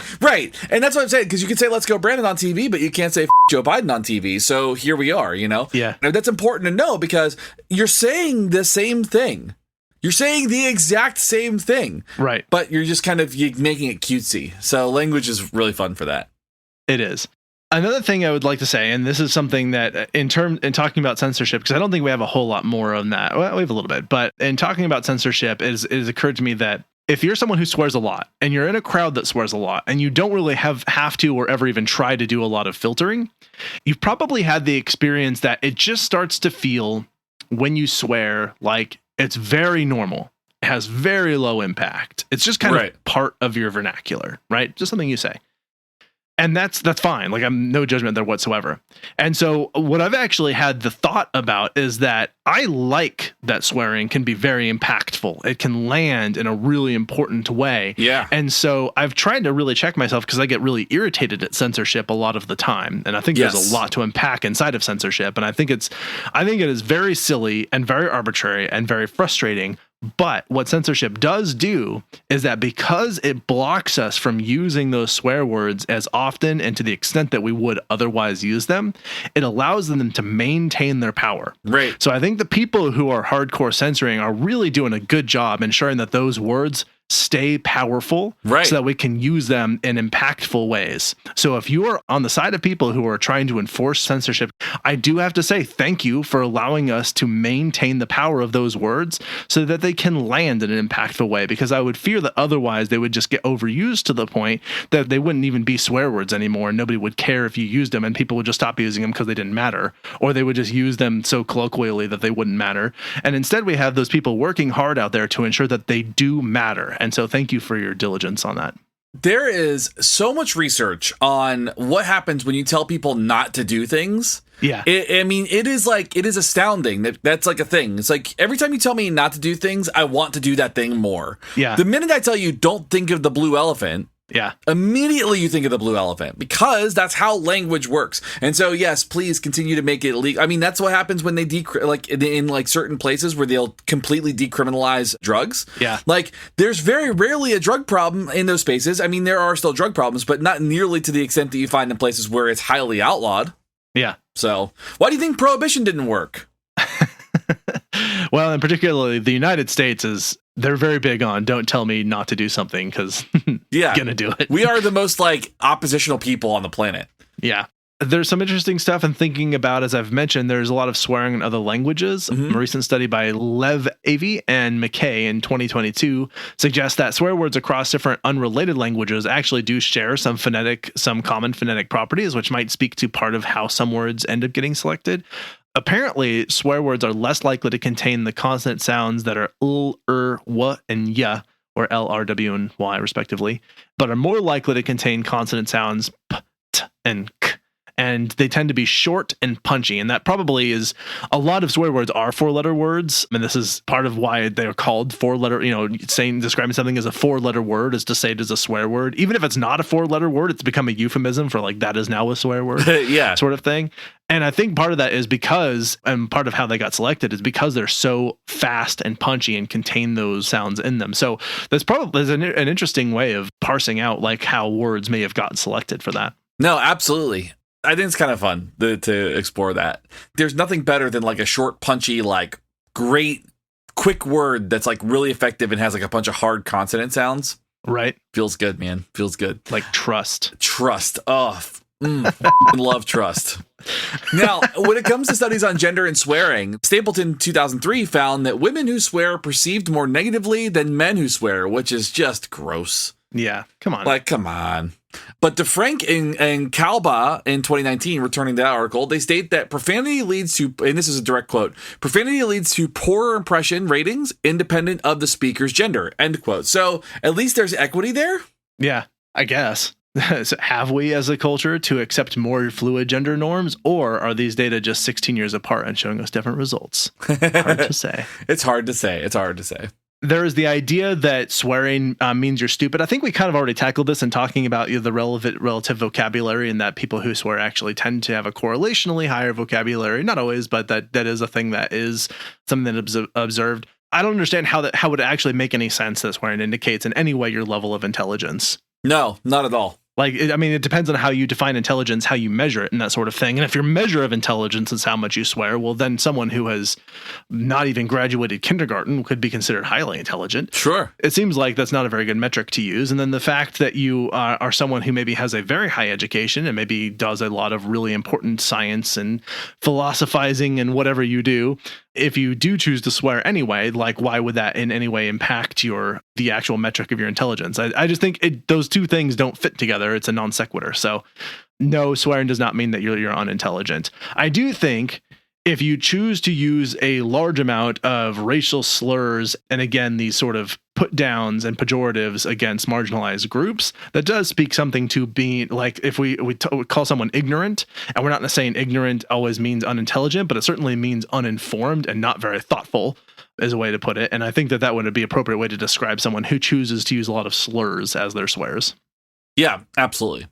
And that's what I'm saying, because you can say Let's Go Brandon on TV, but you can't say Joe Biden on TV. So here we are, Yeah. And that's important to know because you're saying the same thing. You're saying the exact same thing. Right. But you're just kind of making it cutesy. So language is really fun for that. It is. Another thing I would like to say, and this is something that in talking about censorship, because I don't think we have a whole lot more on that. Well, we have a little bit, but in talking about censorship, it has occurred to me that if you're someone who swears a lot and you're in a crowd that swears a lot and you don't really have to or ever even try to do a lot of filtering, you've probably had the experience that it just starts to feel when you swear like it's very normal. It has very low impact. It's just kind of part of your vernacular, right? Just something you say. And that's fine. Like, I'm no judgment there whatsoever. And so what I've actually had the thought about is that I like that swearing can be very impactful. It can land in a really important way. Yeah. And so I've tried to really check myself because I get really irritated at censorship a lot of the time. And I think there's a lot to unpack inside of censorship. And I think it is very silly and very arbitrary and very frustrating. But what censorship does do is that because it blocks us from using those swear words as often and to the extent that we would otherwise use them, it allows them to maintain their power. Right. So I think the people who are hardcore censoring are really doing a good job ensuring that those words stay powerful, right, so that we can use them in impactful ways. So if you are on the side of people who are trying to enforce censorship, I do have to say thank you for allowing us to maintain the power of those words so that they can land in an impactful way, because I would fear that otherwise they would just get overused to the point that they wouldn't even be swear words anymore and nobody would care if you used them and people would just stop using them because they didn't matter, or they would just use them so colloquially that they wouldn't matter. And instead we have those people working hard out there to ensure that they do matter. And so thank you for your diligence on that. There is so much research on what happens when you tell people not to do things. Yeah. It is astounding that's like a thing. It's like every time you tell me not to do things, I want to do that thing more. Yeah. The minute I tell you don't think of the blue elephant, yeah, immediately you think of the blue elephant, because that's how language works. And so, yes, please continue to make it illegal. I mean, that's what happens when they in certain places where they'll completely decriminalize drugs. Yeah. Like, there's very rarely a drug problem in those spaces. I mean, there are still drug problems, but not nearly to the extent that you find in places where it's highly outlawed. Yeah. So, why do you think prohibition didn't work? Well, and particularly the United States they're very big on don't tell me not to do something because yeah, gonna do it. We are the most oppositional people on the planet. Yeah. There's some interesting stuff in thinking about, as I've mentioned, there's a lot of swearing in other languages. Mm-hmm. A recent study by Lev Avey and McKay in 2022 suggests that swear words across different unrelated languages actually do share some common phonetic properties, which might speak to part of how some words end up getting selected. Apparently, swear words are less likely to contain the consonant sounds that are l, w, and y, or l, r, w, and y, respectively, but are more likely to contain consonant sounds p, t, and k. and they tend to be short and punchy. And that probably is, a lot of swear words are 4-letter words. And this is part of why they're called 4-letter, describing something as a 4-letter word is to say it is a swear word. Even if it's not a 4-letter word, it's become a euphemism for like, that is now a swear word. Yeah. Sort of thing. And I think part of that is because, and part of how they got selected is because they're so fast and punchy and contain those sounds in them. So there's an interesting way of parsing out like how words may have gotten selected for that. No, absolutely. I think it's kind of fun to explore that. There's nothing better than like a short, punchy, like great, quick word that's like really effective and has like a bunch of hard consonant sounds. Right. Feels good, man. Feels good. Like trust. Trust. Oh, love trust. Now, when it comes to studies on gender and swearing, Stapleton 2003 found that women who swear are perceived more negatively than men who swear, which is just gross. Yeah, come on. Like, come on. But DeFrank and Kalba in 2019, returning to that article, they state that profanity leads to, and this is a direct quote, profanity leads to poorer impression ratings independent of the speaker's gender, end quote. So at least there's equity there? Yeah, I guess. So have we as a culture to accept more fluid gender norms, or are these data just 16 years apart and showing us different results? Hard to say. It's hard to say. It's hard to say. There is the idea that swearing means you're stupid. I think we kind of already tackled this in talking about the relative vocabulary, and that people who swear actually tend to have a correlationally higher vocabulary. Not always, but that is a thing that is something that is observed. I don't understand how it would actually make any sense that swearing indicates in any way your level of intelligence. No, not at all. Like, it depends on how you define intelligence, how you measure it, and that sort of thing. And if your measure of intelligence is how much you swear, well, then someone who has not even graduated kindergarten could be considered highly intelligent. Sure. It seems like that's not a very good metric to use. And then the fact that you are someone who maybe has a very high education and maybe does a lot of really important science and philosophizing and whatever you do, if you do choose to swear anyway, like, why would that in any way impact the actual metric of your intelligence? I just think those two things don't fit together. It's a non sequitur. So no, swearing does not mean that you're unintelligent. I do think if you choose to use a large amount of racial slurs, and again, these sort of put downs and pejoratives against marginalized groups, that does speak something to being like, if we call someone ignorant, and we're not saying ignorant always means unintelligent, but it certainly means uninformed and not very thoughtful, is a way to put it. And I think that would be an appropriate way to describe someone who chooses to use a lot of slurs as their swears. Yeah, absolutely.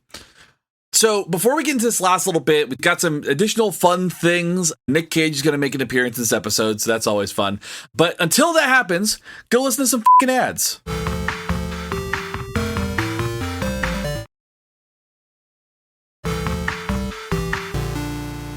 So before we get into this last little bit, we've got some additional fun things. Nick Cage is going to make an appearance in this episode, so that's always fun. But until that happens, go listen to some fucking ads.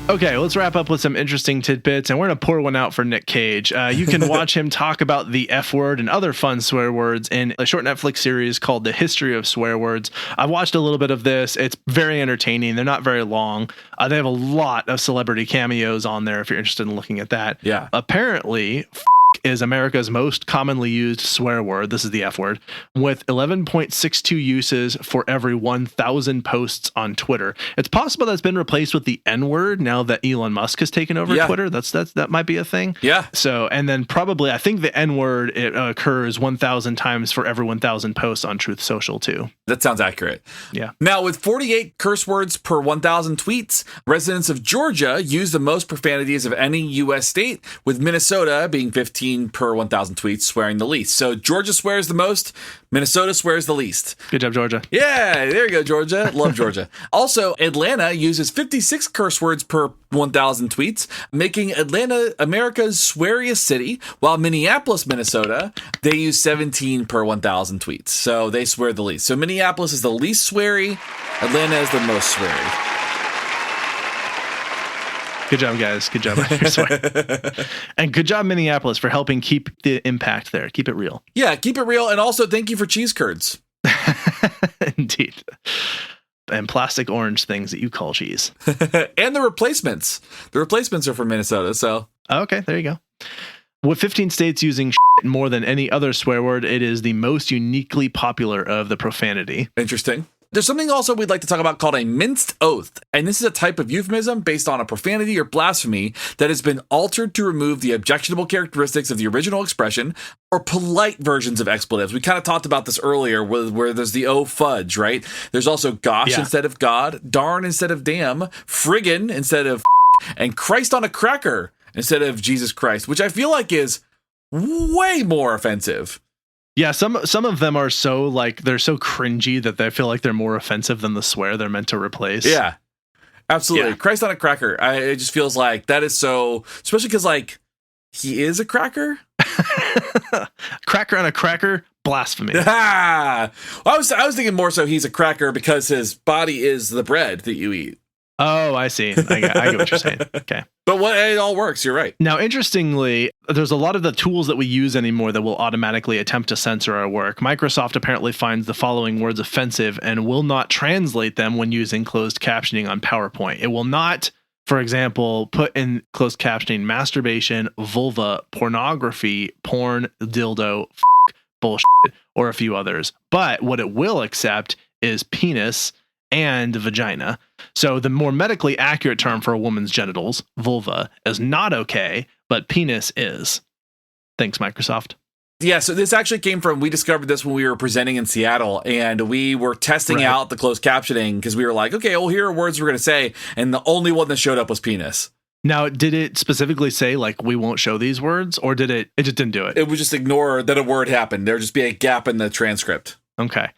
Okay, let's wrap up with some interesting tidbits, and we're going to pour one out for Nick Cage. You can watch him talk about the F word and other fun swear words in a short Netflix series called The History of Swear Words. I've watched a little bit of this. It's very entertaining. They're not very long. They have a lot of celebrity cameos on there if you're interested in looking at that. Yeah. Apparently, is America's most commonly used swear word. This is the F word, with 11.62 uses for every 1,000 posts on Twitter. It's possible that's been replaced with the N word now that Elon Musk has taken over Twitter. That might be a thing. Yeah. So, and then probably, I think the N word, it occurs 1,000 times for every 1,000 posts on Truth Social too. That sounds accurate. Yeah. Now, with 48 curse words per 1,000 tweets, residents of Georgia use the most profanities of any U.S. state, with Minnesota being 15 per 1,000 tweets, swearing the least. So Georgia swears the most, Minnesota swears the least. Good job, Georgia. Yeah, there you go, Georgia. Love Georgia. Also, Atlanta uses 56 curse words per 1,000 tweets, making Atlanta America's sweariest city, while Minneapolis, Minnesota, they use 17 per 1,000 tweets. So they swear the least. So Minneapolis is the least sweary, Atlanta is the most sweary. Good job, guys. Good job. And good job, Minneapolis, for helping keep the impact there. Keep it real. Yeah, keep it real. And also, thank you for cheese curds. Indeed. And plastic orange things that you call cheese. And the replacements. The replacements are from Minnesota, so. Okay, there you go. With 15 states using more than any other swear word, it is the most uniquely popular of the profanity. Interesting. There's something also we'd like to talk about called a minced oath. And this is a type of euphemism based on a profanity or blasphemy that has been altered to remove the objectionable characteristics of the original expression or polite versions of expletives. We kind of talked about this earlier where there's the oh fudge, right? There's also gosh instead of God, darn instead of damn, friggin' instead of and Christ on a cracker instead of Jesus Christ, which I feel like is way more offensive. Yeah, some of them are so like they're so cringy that they feel like they're more offensive than the swear they're meant to replace. Yeah, absolutely. Yeah. Christ on a cracker. It just feels like that is so, especially because like he is a cracker. Cracker on a cracker, blasphemy. I was thinking more so he's a cracker because his body is the bread that you eat. Oh, I see. I get what you're saying. Okay. But it all works. You're right. Now, interestingly, there's a lot of the tools that we use anymore that will automatically attempt to censor our work. Microsoft apparently finds the following words offensive and will not translate them when using closed captioning on PowerPoint. It will not, for example, put in closed captioning masturbation, vulva, pornography, porn, dildo, bullshit, or a few others. But what it will accept is penis and vagina. So the more medically accurate term for a woman's genitals, vulva, is not okay, but penis is. Thanks, Microsoft. Yeah, so this actually came from, we discovered this when we were presenting in Seattle, and we were testing out the closed captioning because we were like, okay, well, here are words we're going to say, and the only one that showed up was penis. Now, did it specifically say, like, we won't show these words, or did it just didn't do it? It would just ignore that a word happened. There would just be a gap in the transcript. Okay.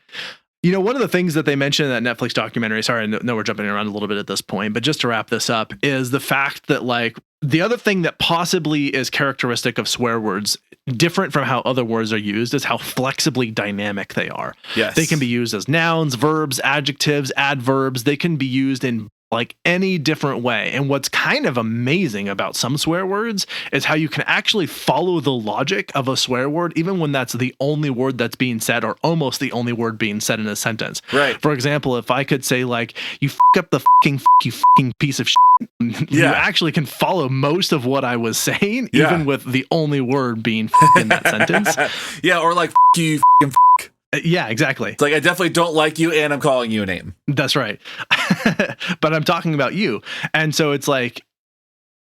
You know, one of the things that they mentioned in that Netflix documentary, sorry, I know we're jumping around a little bit at this point, but just to wrap this up, is the fact that, like, the other thing that possibly is characteristic of swear words, different from how other words are used, is how flexibly dynamic they are. Yes. They can be used as nouns, verbs, adjectives, adverbs. They can be used in like any different way. And what's kind of amazing about some swear words is how you can actually follow the logic of a swear word, even when that's the only word that's being said or almost the only word being said in a sentence. Right. For example, if I could say like, you f up the you fucking piece of shit, you actually can follow most of what I was saying, even with the only word being in that sentence. Yeah. Or like, you fucking yeah, exactly. It's like, I definitely don't like you and I'm calling you a name. That's right. But I'm talking about you. And so it's like,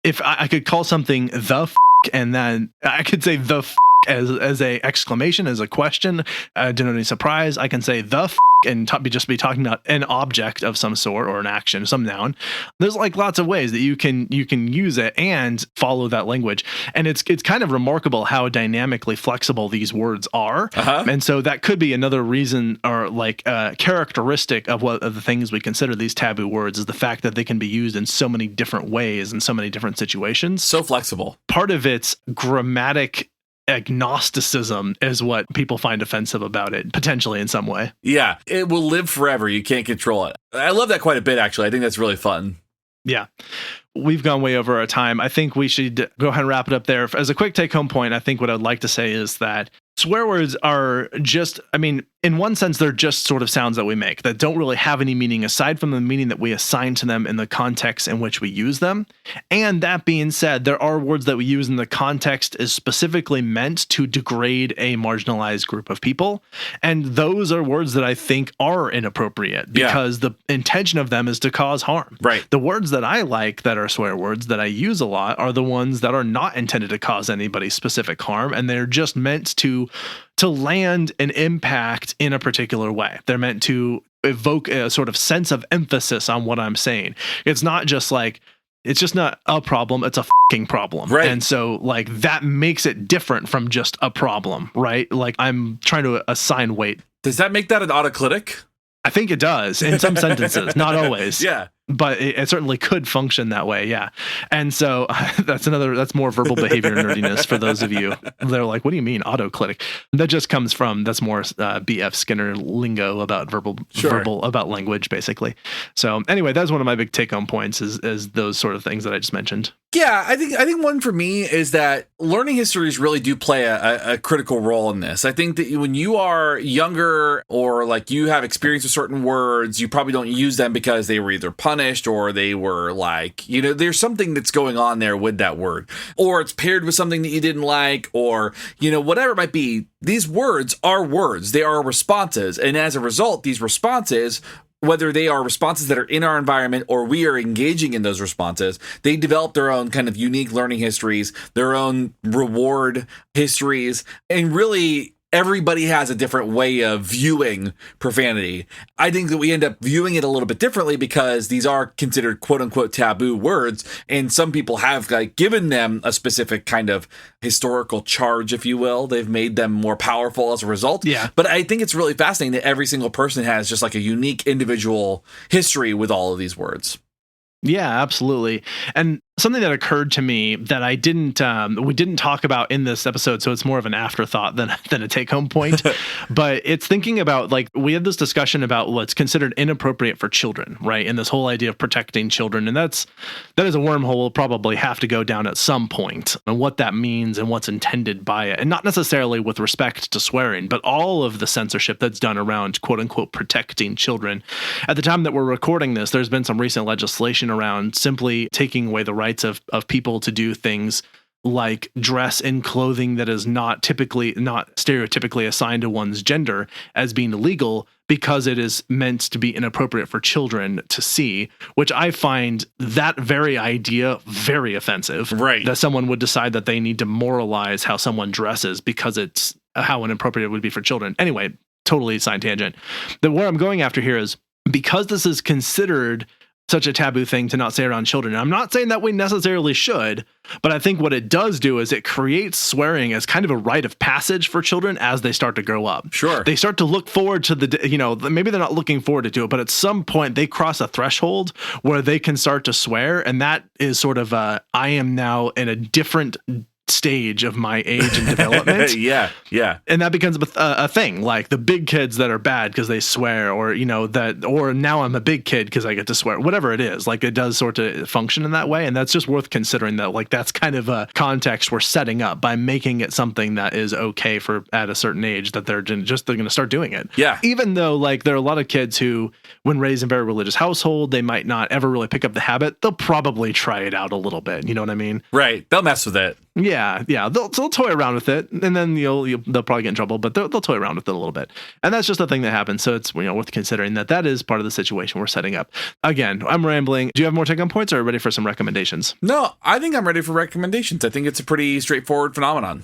if I could call something the and then I could say the as a exclamation, as a question, denoting surprise. I can say the and just be talking about an object of some sort or an action, some noun. There's like lots of ways that you can use it and follow that language. And it's kind of remarkable how dynamically flexible these words are. And so that could be another reason or like characteristic of what of the things we consider these taboo words is the fact that they can be used in so many different ways in so many different situations. So flexible. Part of it's grammatic agnosticism is what people find offensive about it, potentially in some way. Yeah, it will live forever. You can't control it. I love that quite a bit, actually. I think that's really fun. Yeah. We've gone way over our time. I think we should go ahead and wrap it up there. As a quick take-home point, I think what I'd like to say is that swear words are just, I mean, in one sense, they're just sort of sounds that we make that don't really have any meaning aside from the meaning that we assign to them in the context in which we use them. And that being said, there are words that we use in the context is specifically meant to degrade a marginalized group of people. And those are words that I think are inappropriate because the intention of them is to cause harm. Right. The words that I like that are swear words that I use a lot are the ones that are not intended to cause anybody specific harm. And they're just meant to land an impact in a particular way. They're meant to evoke a sort of sense of emphasis on what I'm saying. It's not just like, it's just not a problem, it's a fucking problem. Right. And so like that makes it different from just a problem, right? Like I'm trying to assign weight. Does that make that an autoclitic? I think it does in some sentences, not always. Yeah. But it certainly could function that way, yeah. And so that's more verbal behavior nerdiness for those of you. They're like, what do you mean autoclitic? That just comes from, that's more B.F. Skinner lingo about verbal, about language, basically. So anyway, that's one of my big take-home points is those sort of things that I just mentioned. Yeah, I think one for me is that learning histories really do play a critical role in this. I think that when you are younger or like you have experience with certain words, you probably don't use them because they were either puns punished, or they were like, there's something that's going on there with that word, or it's paired with something that you didn't like, or, whatever it might be. These words are words. They are responses. And as a result, these responses, whether they are responses that are in our environment or we are engaging in those responses, they develop their own kind of unique learning histories, their own reward histories, and really everybody has a different way of viewing profanity. I think that we end up viewing it a little bit differently because these are considered quote unquote taboo words. And some people have given them a specific kind of historical charge, if you will. They've made them more powerful as a result. Yeah. But I think it's really fascinating that every single person has just a unique individual history with all of these words. Yeah, absolutely. And something that occurred to me that we didn't talk about in this episode, so it's more of an afterthought than a take-home point. But it's thinking about we had this discussion about what's considered inappropriate for children, right? And this whole idea of protecting children, and that is a wormhole we'll probably have to go down at some point, and what that means and what's intended by it, and not necessarily with respect to swearing, but all of the censorship that's done around quote unquote protecting children. At the time that we're recording this, there's been some recent legislation around simply taking away the rights of people to do things like dress in clothing that is not stereotypically assigned to one's gender as being illegal because it is meant to be inappropriate for children to see, which I find that very idea very offensive. Right. That someone would decide that they need to moralize how someone dresses because it's how inappropriate it would be for children. Anyway, totally side tangent. Where I'm going after here is because this is considered such a taboo thing to not say around children. And I'm not saying that we necessarily should, but I think what it does do is it creates swearing as kind of a rite of passage for children as they start to grow up. Sure. They start to look forward to maybe they're not looking forward to it, but at some point they cross a threshold where they can start to swear. And that is sort of I am now in a different stage of my age and development. Yeah. And that becomes a thing, like the big kids that are bad because they swear, or or now I'm a big kid because I get to swear, whatever it is. It does sort of function in that way, and that's just worth considering. That that's kind of a context we're setting up by making it something that is okay for at a certain age, that they're going to start doing it. Yeah. Even though there are a lot of kids who, when raised in a very religious household, they might not ever really pick up the habit. They'll probably try it out a little bit. You know what I mean? Right. They'll mess with it. Yeah. They'll toy around with it, and then they'll probably get in trouble, but they'll toy around with it a little bit, and that's just a thing that happens. So it's worth considering that is part of the situation we're setting up. Again, I'm rambling. Do you have more take-home points, or are you ready for some recommendations? No, I think I'm ready for recommendations. I think it's a pretty straightforward phenomenon.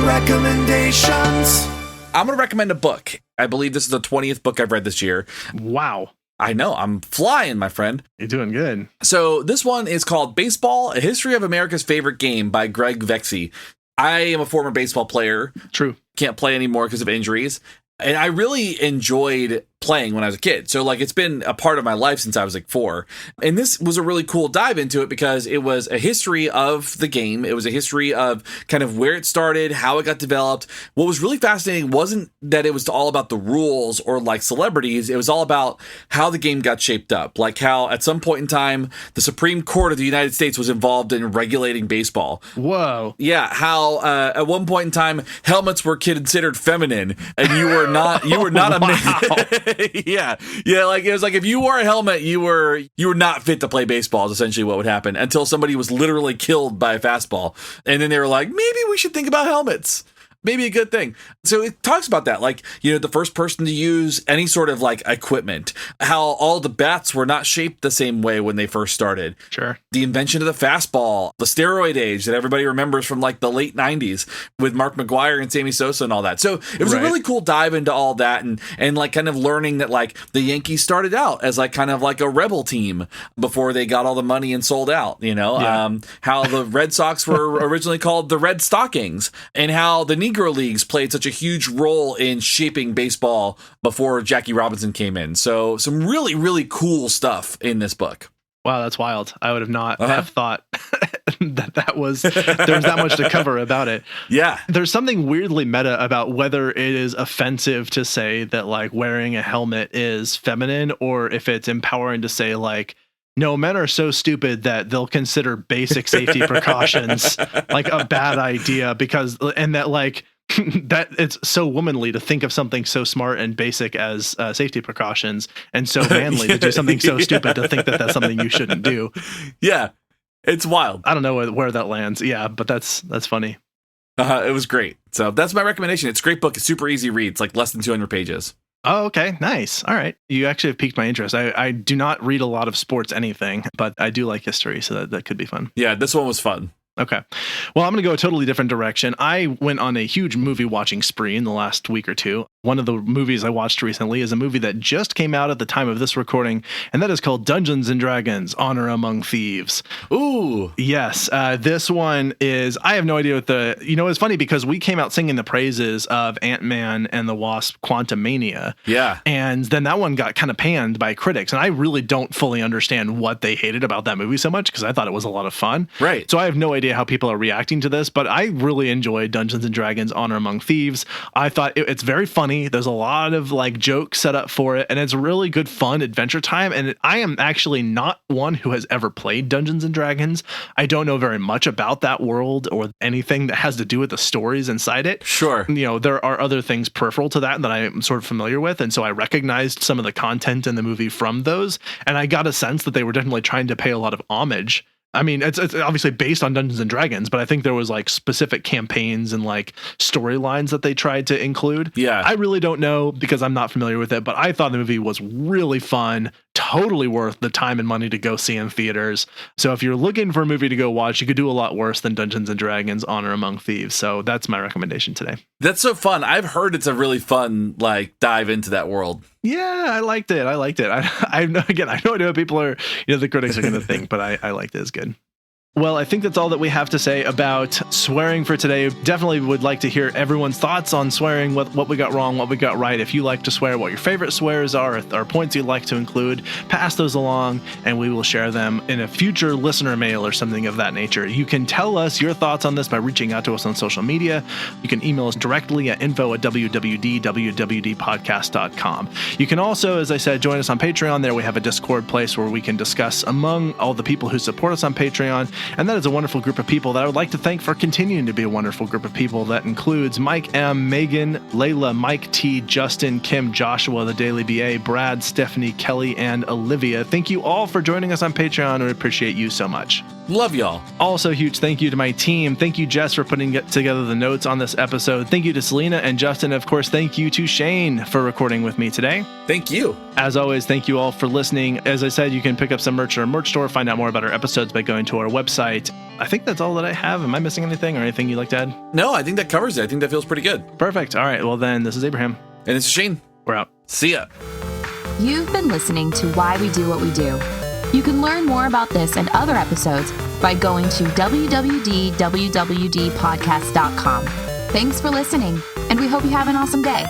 Recommendations. I'm going to recommend a book. I believe this is the 20th book I've read this year. Wow. I know, I'm flying, my friend. You're doing good. So this one is called Baseball, A History of America's Favorite Game by Greg Vexey. I am a former baseball player. True. Can't play anymore because of injuries. And I really enjoyed playing when I was a kid. So it's been a part of my life since I was 4. And this was a really cool dive into it because it was a history of the game. It was a history of kind of where it started, how it got developed. What was really fascinating wasn't that it was all about the rules or celebrities. It was all about how the game got shaped up. How at some point in time, the Supreme Court of the United States was involved in regulating baseball. Whoa. Yeah. How at one point in time, helmets were considered feminine and you were not a man. Yeah. It was if you wore a helmet, you were not fit to play baseball is essentially what would happen until somebody was literally killed by a fastball. And then they were like, maybe we should think about helmets. Maybe a good thing. So it talks about that, the first person to use any sort of equipment, how all the bats were not shaped the same way when they first started. Sure. The invention of the fastball, the steroid age that everybody remembers from the late 90s with Mark McGwire and Sammy Sosa and all that. So it was a really cool dive into all that and kind of learning that the Yankees started out as kind of a rebel team before they got all the money and sold out, how the Red Sox were originally called the Red Stockings, and how the Negro Leagues played such a huge role in shaping baseball before Jackie Robinson came in. So some really, really cool stuff in this book. Wow, that's wild. I would have not have thought there was that much to cover about it. Yeah. There's something weirdly meta about whether it is offensive to say that wearing a helmet is feminine, or if it's empowering to say no, men are so stupid that they'll consider basic safety precautions a bad idea and that That it's so womanly to think of something so smart and basic as safety precautions, and so manly to do something so stupid to think that that's something you shouldn't do. Yeah, it's wild. I don't know where that lands. Yeah, but that's funny. It was great. So that's my recommendation. It's a great book. It's super easy read. It's like less than 200 pages. Oh, okay. Nice. All right. You actually have piqued my interest. I do not read a lot of sports anything, but I do like history, so that could be fun. Yeah, this one was fun. Okay. Well, I'm going to go a totally different direction. I went on a huge movie watching spree in the last week or two. One of the movies I watched recently is a movie that just came out at the time of this recording, and that is called Dungeons and Dragons: Honor Among Thieves. Ooh. Yes. This one is, I have no idea what it's funny because we came out singing the praises of Ant-Man and the Wasp: Quantumania. Yeah. And then that one got kind of panned by critics, and I really don't fully understand what they hated about that movie so much because I thought it was a lot of fun. Right. So I have no idea how people are reacting to this, but I really enjoyed Dungeons and Dragons: Honor Among Thieves. I thought it's very funny. There's a lot of like jokes set up for it, and it's really good fun adventure time. And I am actually not one who has ever played Dungeons and Dragons. I don't know very much about that world or anything that has to do with the stories inside it. Sure. There are other things peripheral to that I'm sort of familiar with, and so I recognized some of the content in the movie from those, and I got a sense that they were definitely trying to pay a lot of homage. I mean, it's obviously based on Dungeons and Dragons, but I think there was like specific campaigns and like storylines that they tried to include. Yeah. I really don't know because I'm not familiar with it, but I thought the movie was really fun, totally worth the time and money to go see in theaters. So if you're looking for a movie to go watch, you could do a lot worse than Dungeons and Dragons: Honor Among Thieves. So that's my recommendation today. That's so fun. I've heard it's a really fun like dive into that world. Yeah, I liked it. I know, again, I know what people are, the critics are going to think, but I liked it. It's good. Well, I think that's all that we have to say about swearing for today. Definitely would like to hear everyone's thoughts on swearing, what we got wrong, what we got right. If you like to swear, what your favorite swears are, or points you'd like to include, pass those along, and we will share them in a future listener mail or something of that nature. You can tell us your thoughts on this by reaching out to us on social media. You can email us directly at info@wwd.wwdpodcast.com. You can also, as I said, join us on Patreon. There we have a Discord place where we can discuss among all the people who support us on Patreon. And that is a wonderful group of people that I would like to thank for continuing to be a wonderful group of people. That includes Mike M., Megan, Layla, Mike T., Justin, Kim, Joshua, the Daily BA, Brad, Stephanie, Kelly, and Olivia. Thank you all for joining us on Patreon. We appreciate you so much. Love y'all. Also, huge thank you to my team. Thank you, Jess, for putting together the notes on this episode. Thank you to Selena and Justin. Of course, thank you to Shane for recording with me today. Thank you. As always, thank you all for listening. As I said, you can pick up some merch at our merch store, find out more about our episodes by going to our website. I think that's all that I have. Am I missing anything or anything you'd like to add? No, I think that covers it. I think that feels pretty good. Perfect. All right. Well, then, this is Abraham. And this is Shane. We're out. See ya. You've been listening to Why We Do What We Do. You can learn more about this and other episodes by going to www.wwdpodcast.com. Thanks for listening, and we hope you have an awesome day.